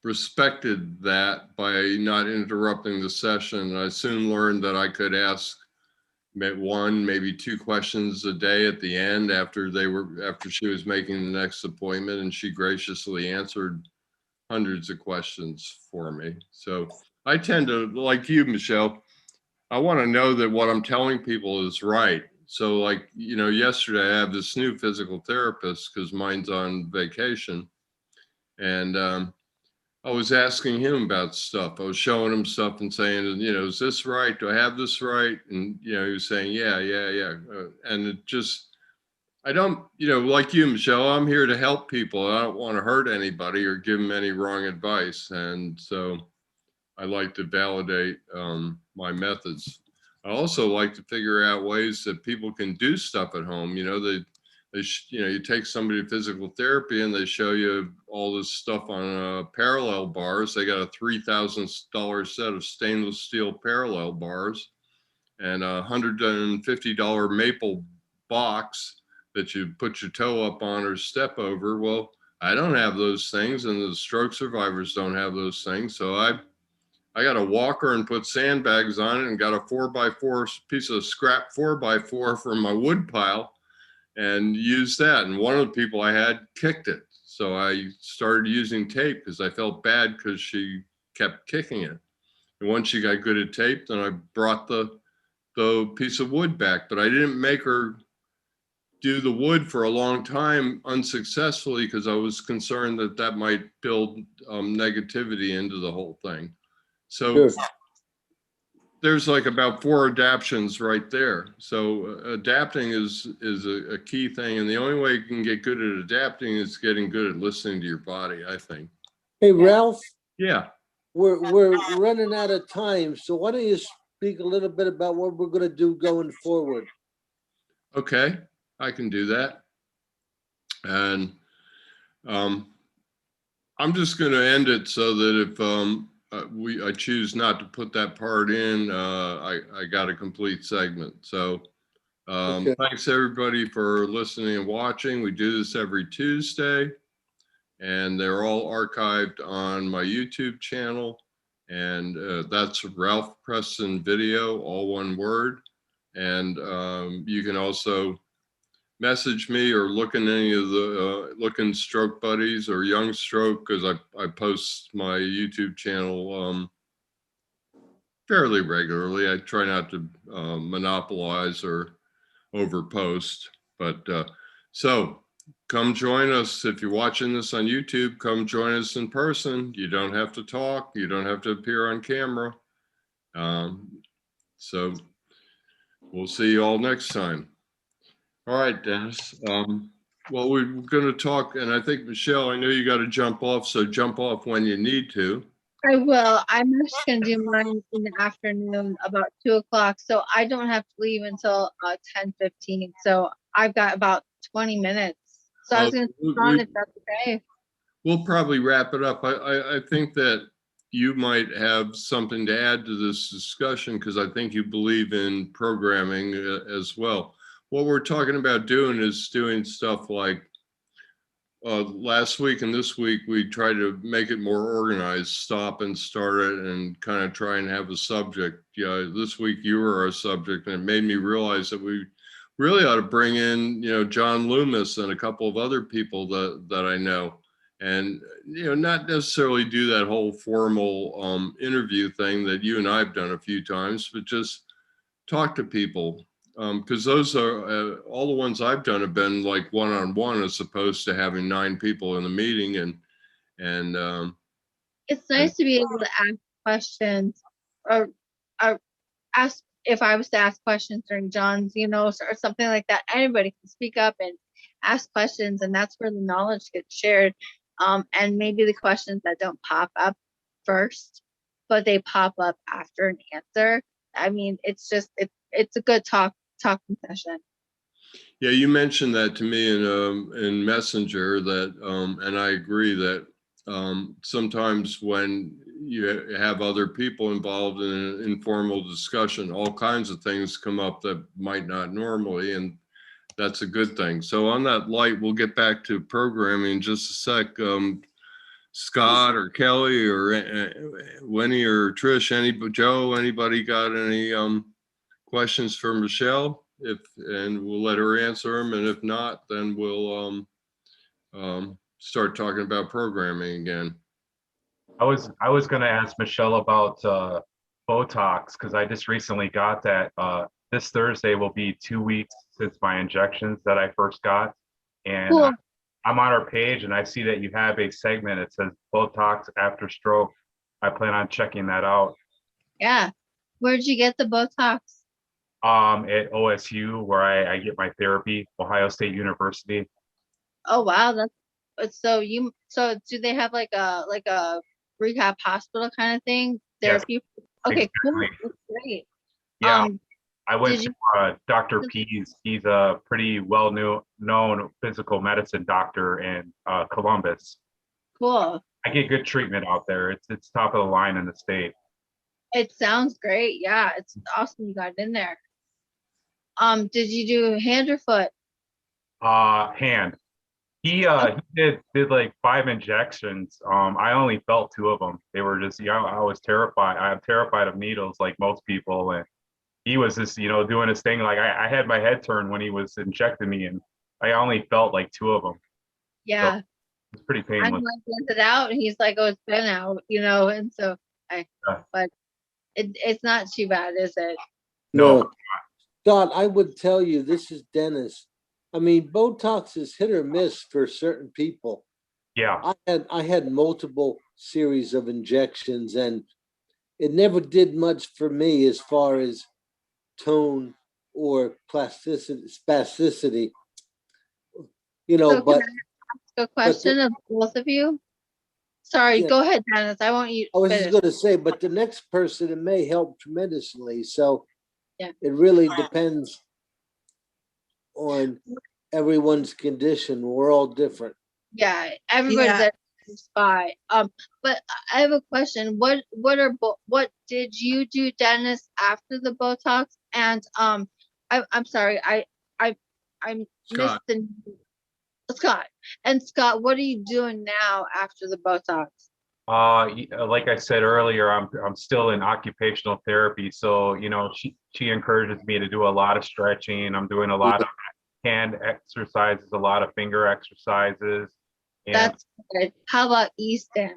respected that by not interrupting the session. I soon learned that I could ask one, maybe 2 questions a day at the end after she was making the next appointment, and she graciously answered hundreds of questions for me. So I tend to, like you, Michelle, I want to know that what I'm telling people is right. So like, yesterday I have this new physical therapist because mine's on vacation, and I was asking him about stuff. I was showing him stuff and saying, is this right? Do I have this right? And, he was saying, yeah. And it just, I don't, like you, Michelle, I'm here to help people. I don't want to hurt anybody or give them any wrong advice. And so I like to validate my methods. I also like to figure out ways that people can do stuff at home. You take somebody to physical therapy and they show you all this stuff on parallel bars. They got a $3,000 set of stainless steel parallel bars and a $150 maple box that you put your toe up on or step over. Well, I don't have those things, and the stroke survivors don't have those things. So I got a walker and put sandbags on it and got a 4x4 piece of scrap 4x4 from my wood pile and used that. And one of the people I had kicked it. So I started using tape because I felt bad because she kept kicking it. And once she got good at tape, then I brought the piece of wood back, but I didn't make her do the wood for a long time unsuccessfully because I was concerned that that might build negativity into the whole thing. So Sure. there's like about 4 adaptions right there. So adapting is a key thing. And the only way you can get good at adapting is getting good at listening to your body, I think. Hey, Ralph, Yeah. we're running out of time, so why don't you speak a little bit about what we're gonna do going forward? Okay, I can do that. And I'm just going to end it so that if I choose not to put that part in, I got a complete segment. So Okay. thanks everybody for listening and watching. We do this every Tuesday, and they're all archived on my YouTube channel. And that's Ralph Preston Video, all one word. And you can also message me or look in any of the look in Stroke Buddies or Young Stroke, because I post my YouTube channel fairly regularly. I try not to monopolize or overpost, but so come join us. If you're watching this on YouTube, come join us in person. You don't have to talk, you don't have to appear on camera. So we'll see you all next time. All right, Dennis. Well, we're going to talk, and I think, Michelle, I know you got to jump off, so jump off when you need to. I will. I'm just gonna do mine in the afternoon about 2 o'clock, so I don't have to leave until 10:15. So I've got about 20 minutes. So I was gonna put on if that's okay. We'll probably wrap it up. I think that you might have something to add to this discussion because I think you believe in programming as well. What we're talking about doing is doing stuff like last week and this week, we try to make it more organized, stop and start it and kind of try and have a subject. Yeah, this week you were our subject, and it made me realize that we really ought to bring in, John Loomis and a couple of other people that I know. And, not necessarily do that whole formal interview thing that you and I have done a few times, but just talk to people. Because those are all the ones I've done have been like one-on-one as opposed to having 9 people in the meeting. And It's nice to be able to ask questions or ask if I was to ask questions during John's, or something like that. Anybody can speak up and ask questions, and that's where the knowledge gets shared. And maybe the questions that don't pop up first, but they pop up after an answer. I mean, it's a good talking session. yeah, you mentioned that to me in Messenger that, and I agree that sometimes when you have other people involved in an informal discussion, all kinds of things come up that might not normally, and that's a good thing. So on that light, we'll get back to programming in just a sec. Scott or Kelly or Winnie or Trish, Joe, anybody got any questions for Michelle? And we'll let her answer them. And if not, then we'll start talking about programming again. I was going to ask Michelle about Botox because I just recently got that. This Thursday will be 2 weeks since my injections that I first got, and Cool. I'm on our page and I see that you have a segment. It says Botox after stroke. I plan on checking that out. Yeah. Where'd you get the Botox? At OSU, where I get my therapy, Ohio State University. Oh wow, so do they have like a rehab hospital kind of thing? Yes, Therapy? Okay, cool. exactly. That's great. Yeah, I went did to Dr. Pease. He's a pretty well-known physical medicine doctor in Columbus. Cool. I get good treatment out there. It's top of the line in the state. It sounds great. Yeah, it's awesome you got in there. Did you do hand or foot? Hand. He did like 5 injections. I only felt 2 of them. They were just, I was terrified. I'm terrified of needles like most people. And he was just, doing his thing. Like I had my head turned when he was injecting me, and I only felt like 2 of them. Yeah. So it's pretty I'm painless. like, "Is it out?" And he's like, "Oh, it's been out," and so but it's not too bad, is it? No. Scott, I would tell you, this is Dennis. I mean, Botox is hit or miss for certain people. Yeah, I had multiple series of injections, and it never did much for me as far as tone or spasticity. You know, So can but I ask a but question of both of you? Sorry, yeah, go ahead, Dennis. I want you I was to just finish. going to say, but the next person, it may help tremendously. So Yeah. it really depends on everyone's condition. We're all different. Yeah, everybody's Yeah. at the spot. But I have a question. What did you do, Dennis, after the Botox? And I'm sorry, I missed Scott. the Scott. And Scott, what are you doing now after the Botox? like I said earlier, I'm still in occupational therapy, so you know she encourages me to do a lot of stretching. I'm doing a lot of hand exercises, a lot of finger exercises, and That's good. How about Easton?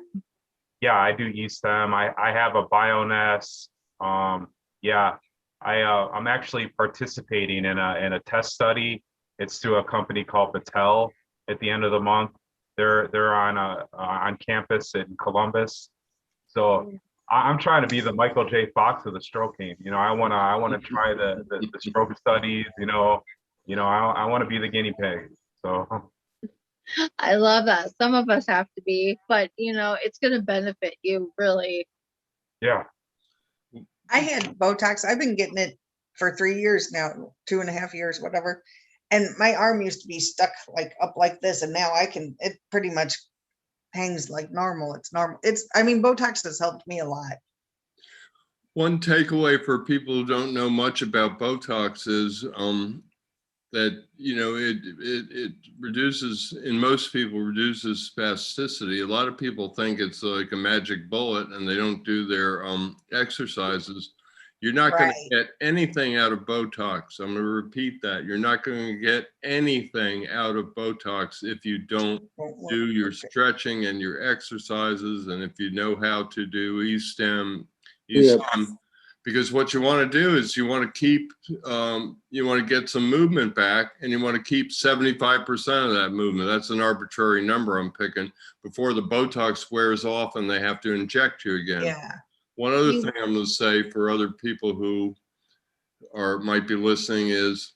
yeah, I do e-stem. I have a Bioness. Yeah, I'm actually participating in a test study. It's through a company called Battelle at the end of the month. They're on campus in Columbus. So I'm trying to be the Michael J. Fox of the stroking. You know, I wanna try the stroke studies. I want to be the guinea pig. So I love that. Some of us have to be, but it's going to benefit you really. yeah. I had Botox. I've been getting it for 3 years now, 2.5 years, whatever. And my arm used to be stuck like up like this, and now it pretty much hangs like normal. It's normal. I mean, Botox has helped me a lot. One takeaway for people who don't know much about Botox is that it reduces, in most people, reduces spasticity. A lot of people think it's like a magic bullet and they don't do their exercises. You're not going Right. to get anything out of Botox. I'm going to repeat that. You're not going to get anything out of Botox if you don't do your stretching and your exercises, and if you know how to do e-stem, because what you want to do is you want to get some movement back, and you want to keep 75% of that movement. That's an arbitrary number I'm picking before the Botox wears off and they have to inject you again. Yeah. One other thing I'm going to say for other people who might be listening is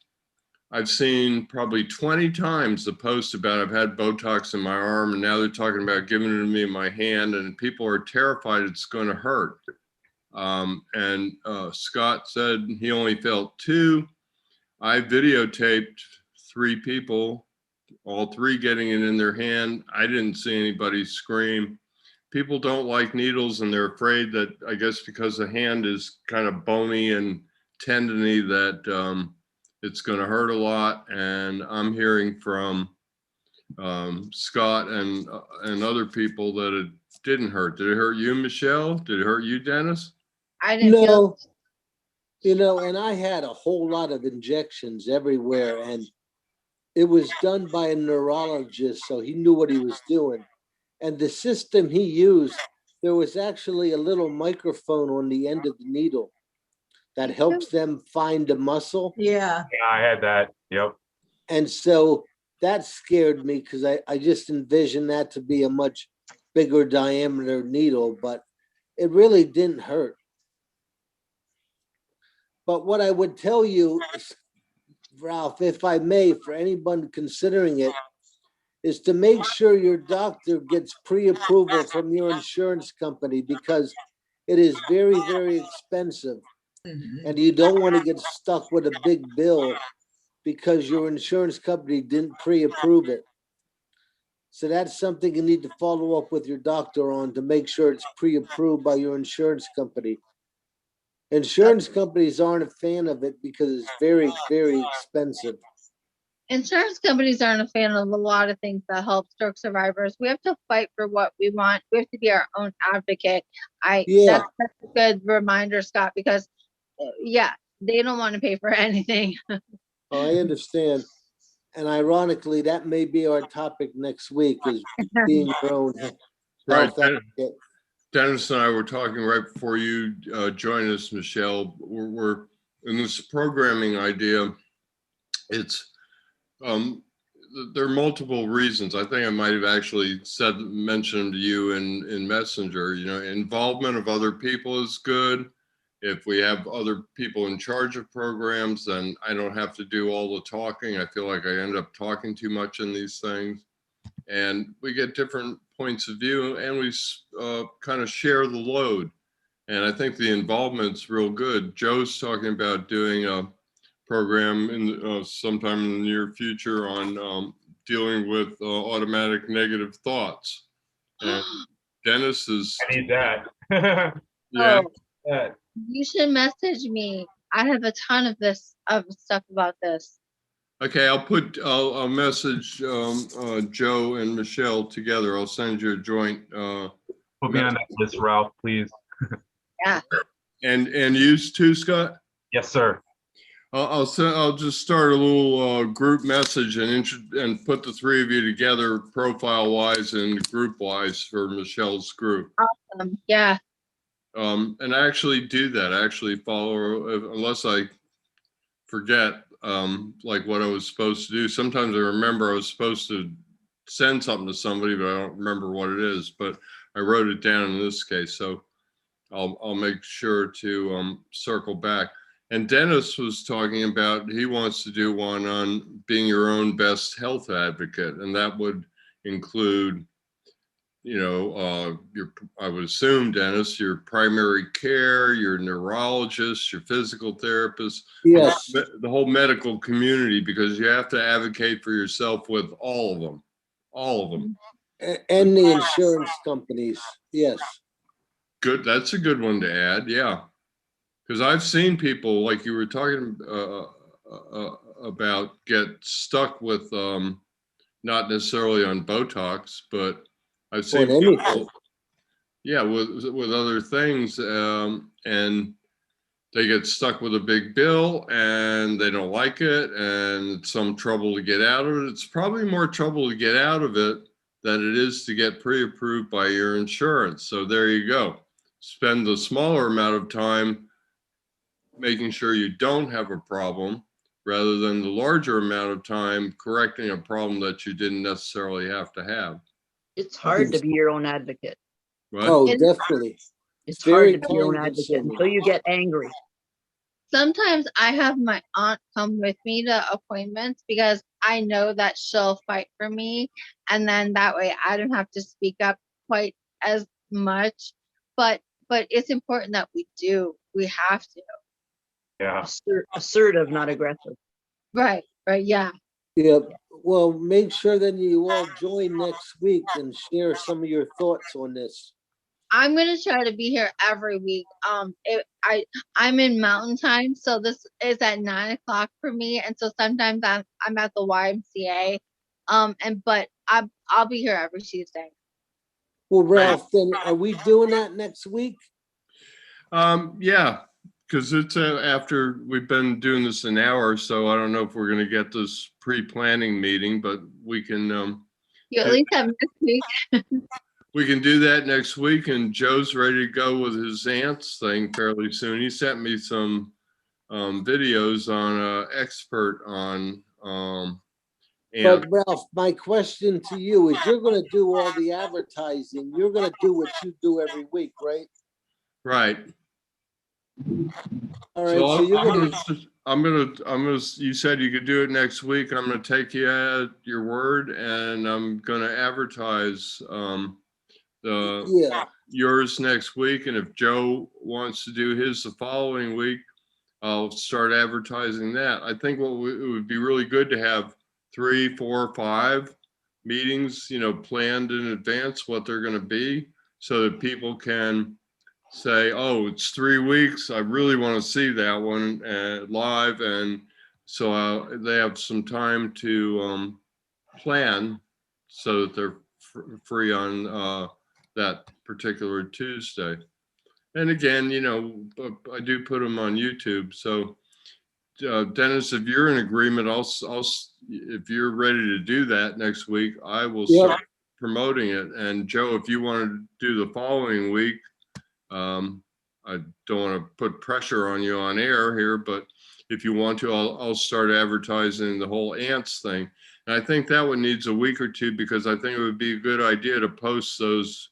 I've seen probably 20 times the post about I've had Botox in my arm, and now they're talking about giving it to me in my hand, and people are terrified it's going to hurt. Scott said he only felt 2. I videotaped 3 people, all 3 getting it in their hand. I didn't see anybody scream. People don't like needles, and they're afraid that, I guess because the hand is kind of bony and tendony, that it's going to hurt a lot. And I'm hearing from Scott and other people that it didn't hurt. Did it hurt you, Michelle? Did it hurt you, Dennis? I didn't feel. No, and I had a whole lot of injections everywhere, and it was done by a neurologist, so he knew what he was doing. And the system he used, there was actually a little microphone on the end of the needle that helps them find the muscle. Yeah. Yeah, I had that. Yep. And so that scared me because I just envisioned that to be a much bigger diameter needle, but it really didn't hurt. But what I would tell you, Ralph, if I may, for anyone considering it, is to make sure your doctor gets pre-approval from your insurance company, because it is very, very expensive. And you don't want to get stuck with a big bill because your insurance company didn't pre-approve it. So that's something you need to follow up with your doctor on to make sure it's pre-approved by your insurance company. Insurance companies aren't a fan of it because it's very, very expensive. Insurance companies aren't a fan of a lot of things that help stroke survivors. We have to fight for what we want. We have to be our own advocate. That's a good reminder, Scott, because they don't want to pay for anything. I understand. And ironically, that may be our topic next week, is being your own Right. health advocate. Dennis and I were talking right before you joined us, Michelle. We're in this programming idea. It's there are multiple reasons. I think I might have actually mentioned to you in Messenger, you know, involvement of other people is good. If we have other people in charge of programs, then I don't have to do all the talking. I feel like I end up talking too much in these things. And we get different points of view, and we kind of share the load. And I think the involvement's real good. Joe's talking about doing a program in sometime in the near future on dealing with automatic negative thoughts. And Dennis is, I need that. yeah, Oh, That. you should message me. I have a ton of stuff about this. okay. I'll message Joe and Michelle together. I'll send you a joint. Put me on that list, Ralph, please. Yeah. And you too, Scott. Yes, sir. I'll just start a little group message and put the three of you together profile wise and group wise for Michelle's group. Yeah. And I actually do that. I actually follow her unless I forget like what I was supposed to do. Sometimes I remember I was supposed to send something to somebody, but I don't remember what it is. But I wrote it down in this case, so I'll make sure to circle back. And Dennis was talking about, he wants to do one on being your own best health advocate. And that would include, you know, I would assume, Dennis, your primary care, your neurologist, your physical therapist, Yes, the whole medical community, because you have to advocate for yourself with all of them, all of them. and the insurance companies, yes. Good. That's a good one to add. Yeah. Because I've seen people, like you were talking about, get stuck with not necessarily on Botox, but I've seen anything. people, yeah, with other things, and they get stuck with a big bill and they don't like it, and it's some trouble to get out of it. It's probably more trouble to get out of it than it is to get pre-approved by your insurance. So there you go. Spend the smaller amount of time making sure you don't have a problem rather than the larger amount of time correcting a problem that you didn't necessarily have to have. It's hard to be your own advocate. Right? Oh, And- definitely. It's Very hard to be your own time advocate consuming. until you get angry. Sometimes I have my aunt come with me to appointments because I know that she'll fight for me, and then that way I don't have to speak up quite as much. But it's important that we do. We have to. Yeah. Assertive, not aggressive. Right. Yeah. Yeah, well, make sure that you all join next week and share some of your thoughts on this. I'm gonna try to be here every week. I'm in Mountain Time, so this is at 9 o'clock for me, and so sometimes I'm at the YMCA. But I'll be here every Tuesday. Well, Ralph, then are we doing that next week? Yeah, because it's after we've been doing this an hour, so I don't know if we're going to get this pre-planning meeting, but we can You at least have next week. we can do that next week. And Joe's ready to go with his ants thing fairly soon. He sent me some videos on expert on But Ralph, my question to you is, you're gonna do all the advertising. You're gonna do what you do every week, right? right. All right, so you're gonna, I'm gonna, you said you could do it next week. I'm gonna take you at your word, and I'm gonna advertise yeah, yours next week. And if Joe wants to do his the following week, I'll start advertising that. I think it would be really good to have 3, 4, 5 meetings, you know, planned in advance, what they're going to be, so that people can say, oh, it's 3 weeks. I really want to see that one live. And so they have some time to plan so that they're free on that particular Tuesday. And again, you know, I do put them on YouTube. So Dennis, if you're in agreement, if you're ready to do that next week, I will start promoting it. And Joe, if you want to do the following week, I don't want to put pressure on you on air here, but if you want to, I'll start advertising the whole ants thing. And I think that one needs a week or two because I think it would be a good idea to post those.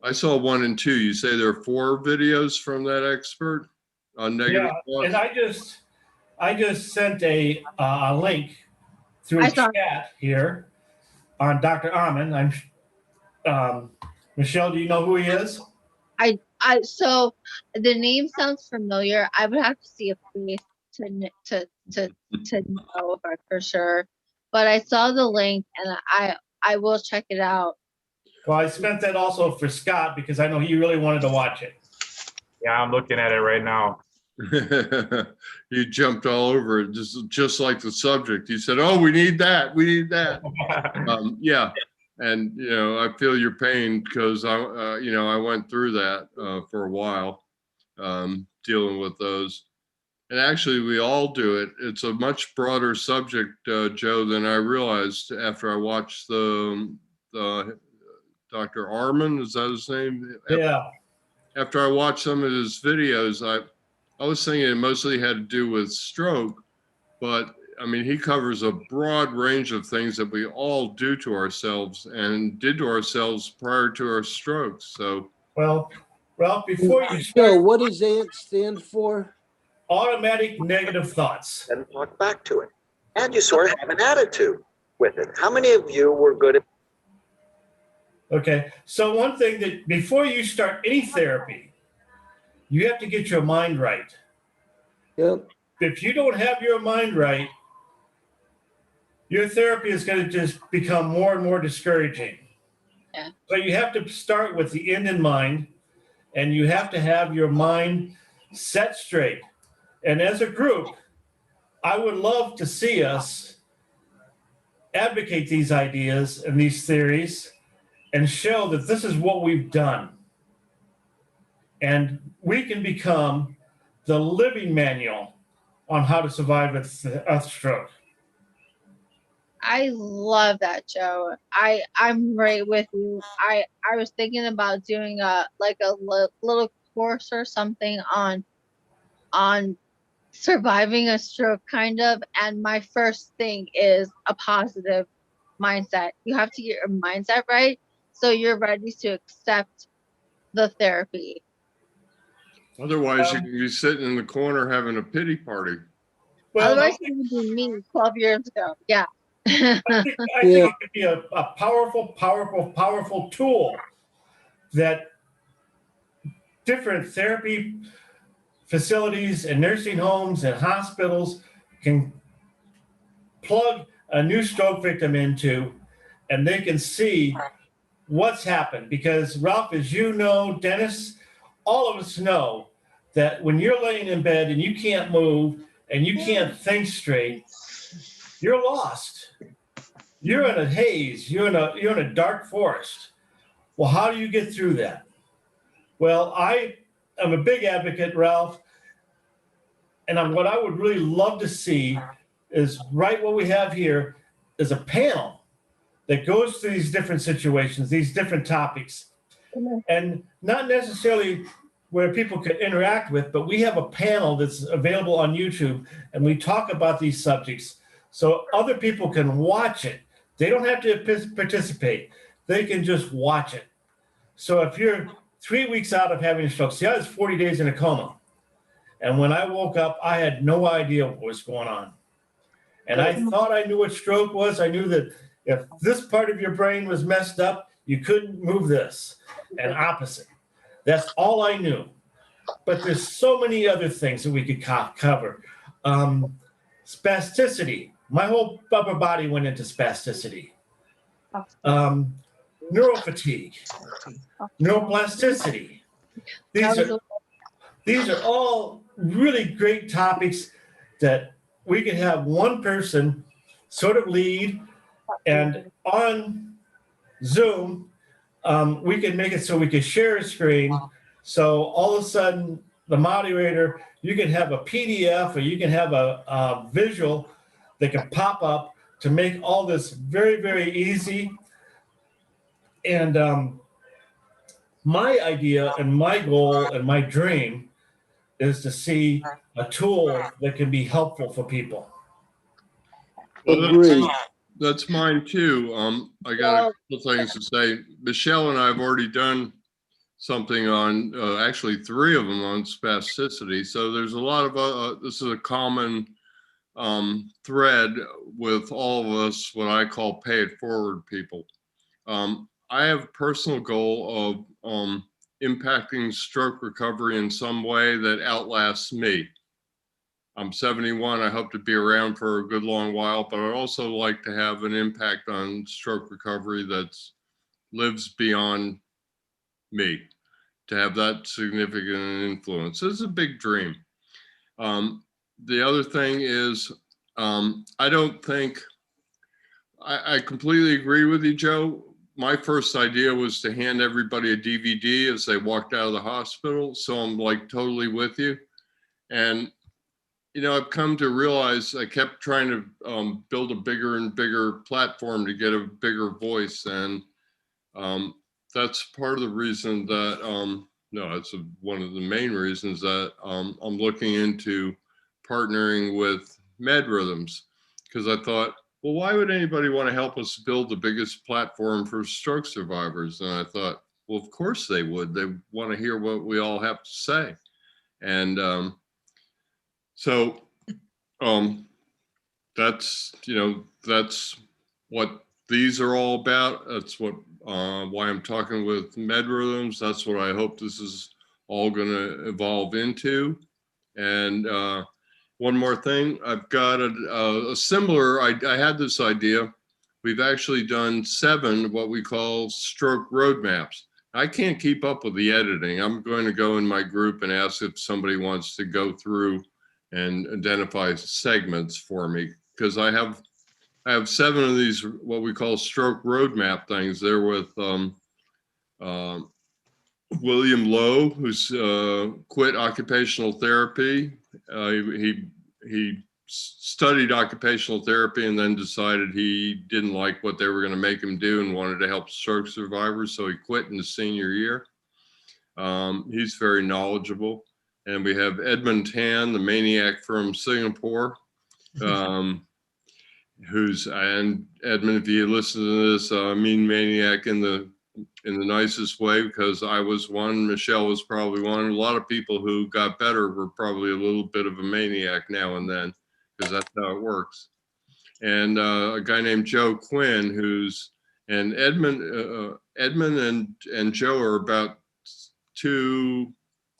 I saw 1 and 2. You say there are 4 videos from that expert on negative Yeah, and thoughts? I just sent a link through I saw- chat here on Dr. Ahman. Michelle, do you know who he is? So the name sounds familiar. I would have to see a face to know for sure. But I saw the link and I will check it out. Well, I spent that also for Scott because I know he really wanted to watch it. Yeah, I'm looking at it right now. You jumped all over it, just like the subject. You said, "Oh, we need that. We need that." Yeah, and I feel your pain because I went through that for a while, dealing with those. And actually, we all do it. It's a much broader subject, Joe, than I realized after I watched the Dr. Arman. Is that his name? Yeah. After I watched some of his videos, I was thinking it mostly had to do with stroke, but I mean, he covers a broad range of things that we all do to ourselves and did to ourselves prior to our strokes. So, Well, Ralph, before you Joe, start, what does ANT stand for? automatic negative thoughts. And talk back to it. And you sort of have an attitude with it. How many of you were good at Okay, so one thing that before you start any therapy, you have to get your mind right. Yep. If you don't have your mind right, your therapy is going to just become more and more discouraging. Yeah. So you have to start with the end in mind, and you have to have your mind set straight. And as a group, I would love to see us advocate these ideas and these theories and show that this is what we've done. And we can become the living manual on how to survive a stroke. I love that, Joe. I'm right with you. I was thinking about doing a little course or something on surviving a stroke, kind of. And my first thing is a positive mindset. You have to get your mindset right so you're ready to accept the therapy. otherwise, you can be sitting in the corner having a pity party. Well, Otherwise, it would be me 12 years ago. Yeah. I think it could be a powerful tool that different therapy facilities and nursing homes and hospitals can plug a new stroke victim into, and they can see what's happened. Because Ralph, as you know, Dennis, all of us know that when you're laying in bed and you can't move and you can't think straight, you're lost. You're in a haze. You're in a dark forest. Well, how do you get through that? Well, I am a big advocate, Ralph, and what I would really love to see is right what we have here is a panel that goes through these different situations, these different topics, and not necessarily where people could interact with, but we have a panel that's available on YouTube, and we talk about these subjects so other people can watch it. They don't have to participate. They can just watch it. So if you're 3 weeks out of having a stroke, see, I was 40 days in a coma. And when I woke up, I had no idea what was going on. And I thought I knew what stroke was. I knew that if this part of your brain was messed up, you couldn't move this, and opposite. That's all I knew. But there's so many other things that we could cover. Spasticity. My whole upper body went into spasticity. Neurofatigue. Neuroplasticity. These are all really great topics that we can have one person sort of lead, and on Zoom, we can make it so we can share a screen. So all of a sudden, the moderator, you can have a PDF or you can have a visual that can pop up to make all this very, very easy. And my idea and my goal and my dream is to see a tool that can be helpful for people. Well, Agreed. that's mine too. I got a couple things to say. Michelle and I have already done something on, actually 3 of them on spasticity. So there's a lot of, this is a common thread with all of us, what I call pay it forward people. I have a personal goal of impacting stroke recovery in some way that outlasts me. I'm 71. I hope to be around for a good long while, but I'd also like to have an impact on stroke recovery that lives beyond me, to have that significant influence. It's a big dream. The other thing is, I don't think, I completely agree with you, Joe. My first idea was to hand everybody a DVD as they walked out of the hospital. So I'm like totally with you. And, you know, I've come to realize I kept trying to build a bigger and bigger platform to get a bigger voice. And that's part of the reason that, no, it's one of the main reasons that I'm looking into partnering with MedRhythms, because I thought, well, why would anybody want to help us build the biggest platform for stroke survivors? And I thought, well, of course they would. They want to hear what we all have to say. And so that's, you know, that's what these are all about. That's what why I'm talking with MedRhythms. That's what I hope this is all going to evolve into. And one more thing, I've got a similar, I had this idea. We've actually done 7 what we call stroke roadmaps. I can't keep up with the editing. I'm going to go in my group and ask if somebody wants to go through and identify segments for me, because I have 7 of these what we call stroke roadmap things. They're with William Lowe, who's quit occupational therapy. He studied occupational therapy and then decided he didn't like what they were going to make him do and wanted to help stroke survivors, so he quit in his senior year. He's very knowledgeable. And we have Edmund Tan, the maniac from Singapore, who's, and Edmund, if you listen to this, I mean maniac in the nicest way, because I was one, Michelle was probably one. A lot of people who got better were probably a little bit of a maniac now and then, because that's how it works. And a guy named Joe Quinn, who's, and Edmund and Joe are about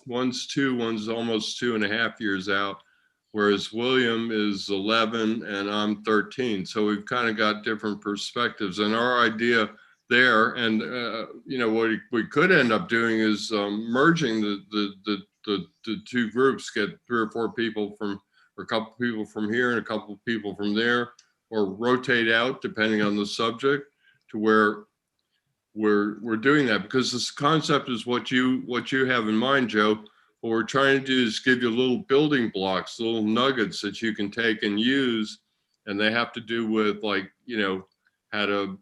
one's 2, one's almost 2.5 years out, whereas William is 11 and I'm 13. So we've kind of got different perspectives, and our idea there, and you know, what we could end up doing is merging the 2 groups, get 3 or 4 people from, or a couple people from here and a couple of people from there, or rotate out depending on the subject, to where we're doing that, because this concept is what you have in mind, Joe. What we're trying to do is give you little building blocks, little nuggets that you can take and use, and they have to do with, like, you know, how to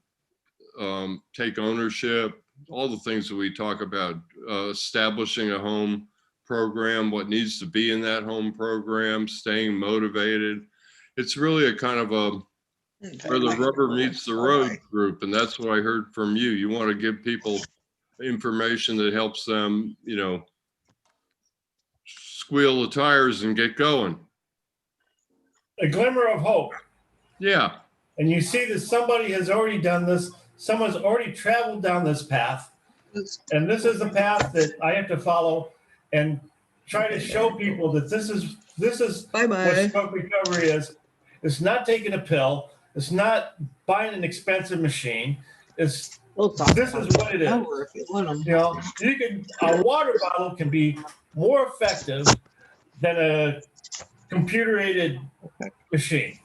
take ownership, all the things that we talk about, establishing a home program, what needs to be in that home program, staying motivated. It's really a kind of a where the rubber meets the road group. And that's what I heard from you. You want to give people information that helps them, you know, squeal the tires and get going. A glimmer of hope. Yeah. And you see that somebody has already done this. Someone's already traveled down this path. And this is the path that I have to follow, and try to show people that this is what stroke recovery is. It's not taking a pill. It's not buying an expensive machine. This is what it is. You know, a water bottle can be more effective than a computer-aided machine.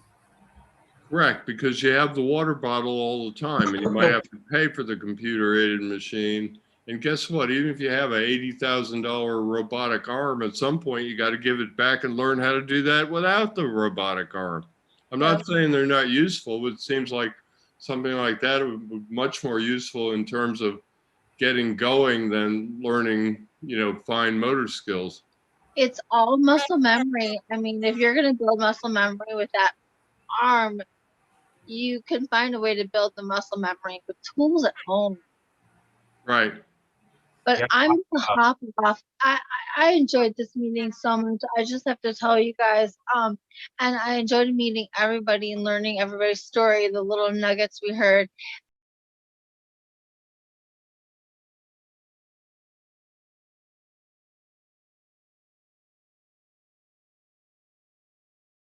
Correct, because you have the water bottle all the time, and you might have to pay for the computer-aided machine. And guess what? Even if you have an $80,000 robotic arm, at some point you got to give it back and learn how to do that without the robotic arm. I'm not saying they're not useful, but it seems like something like that would be much more useful in terms of getting going than learning, you know, fine motor skills. it's all muscle memory. I mean, if you're gonna build muscle memory with that arm, you can find a way to build the muscle memory with tools at home. Right. But Yeah, I'm gonna hop off. I enjoyed this meeting so much. I just have to tell you guys, and I enjoyed meeting everybody and learning everybody's story, the little nuggets we heard.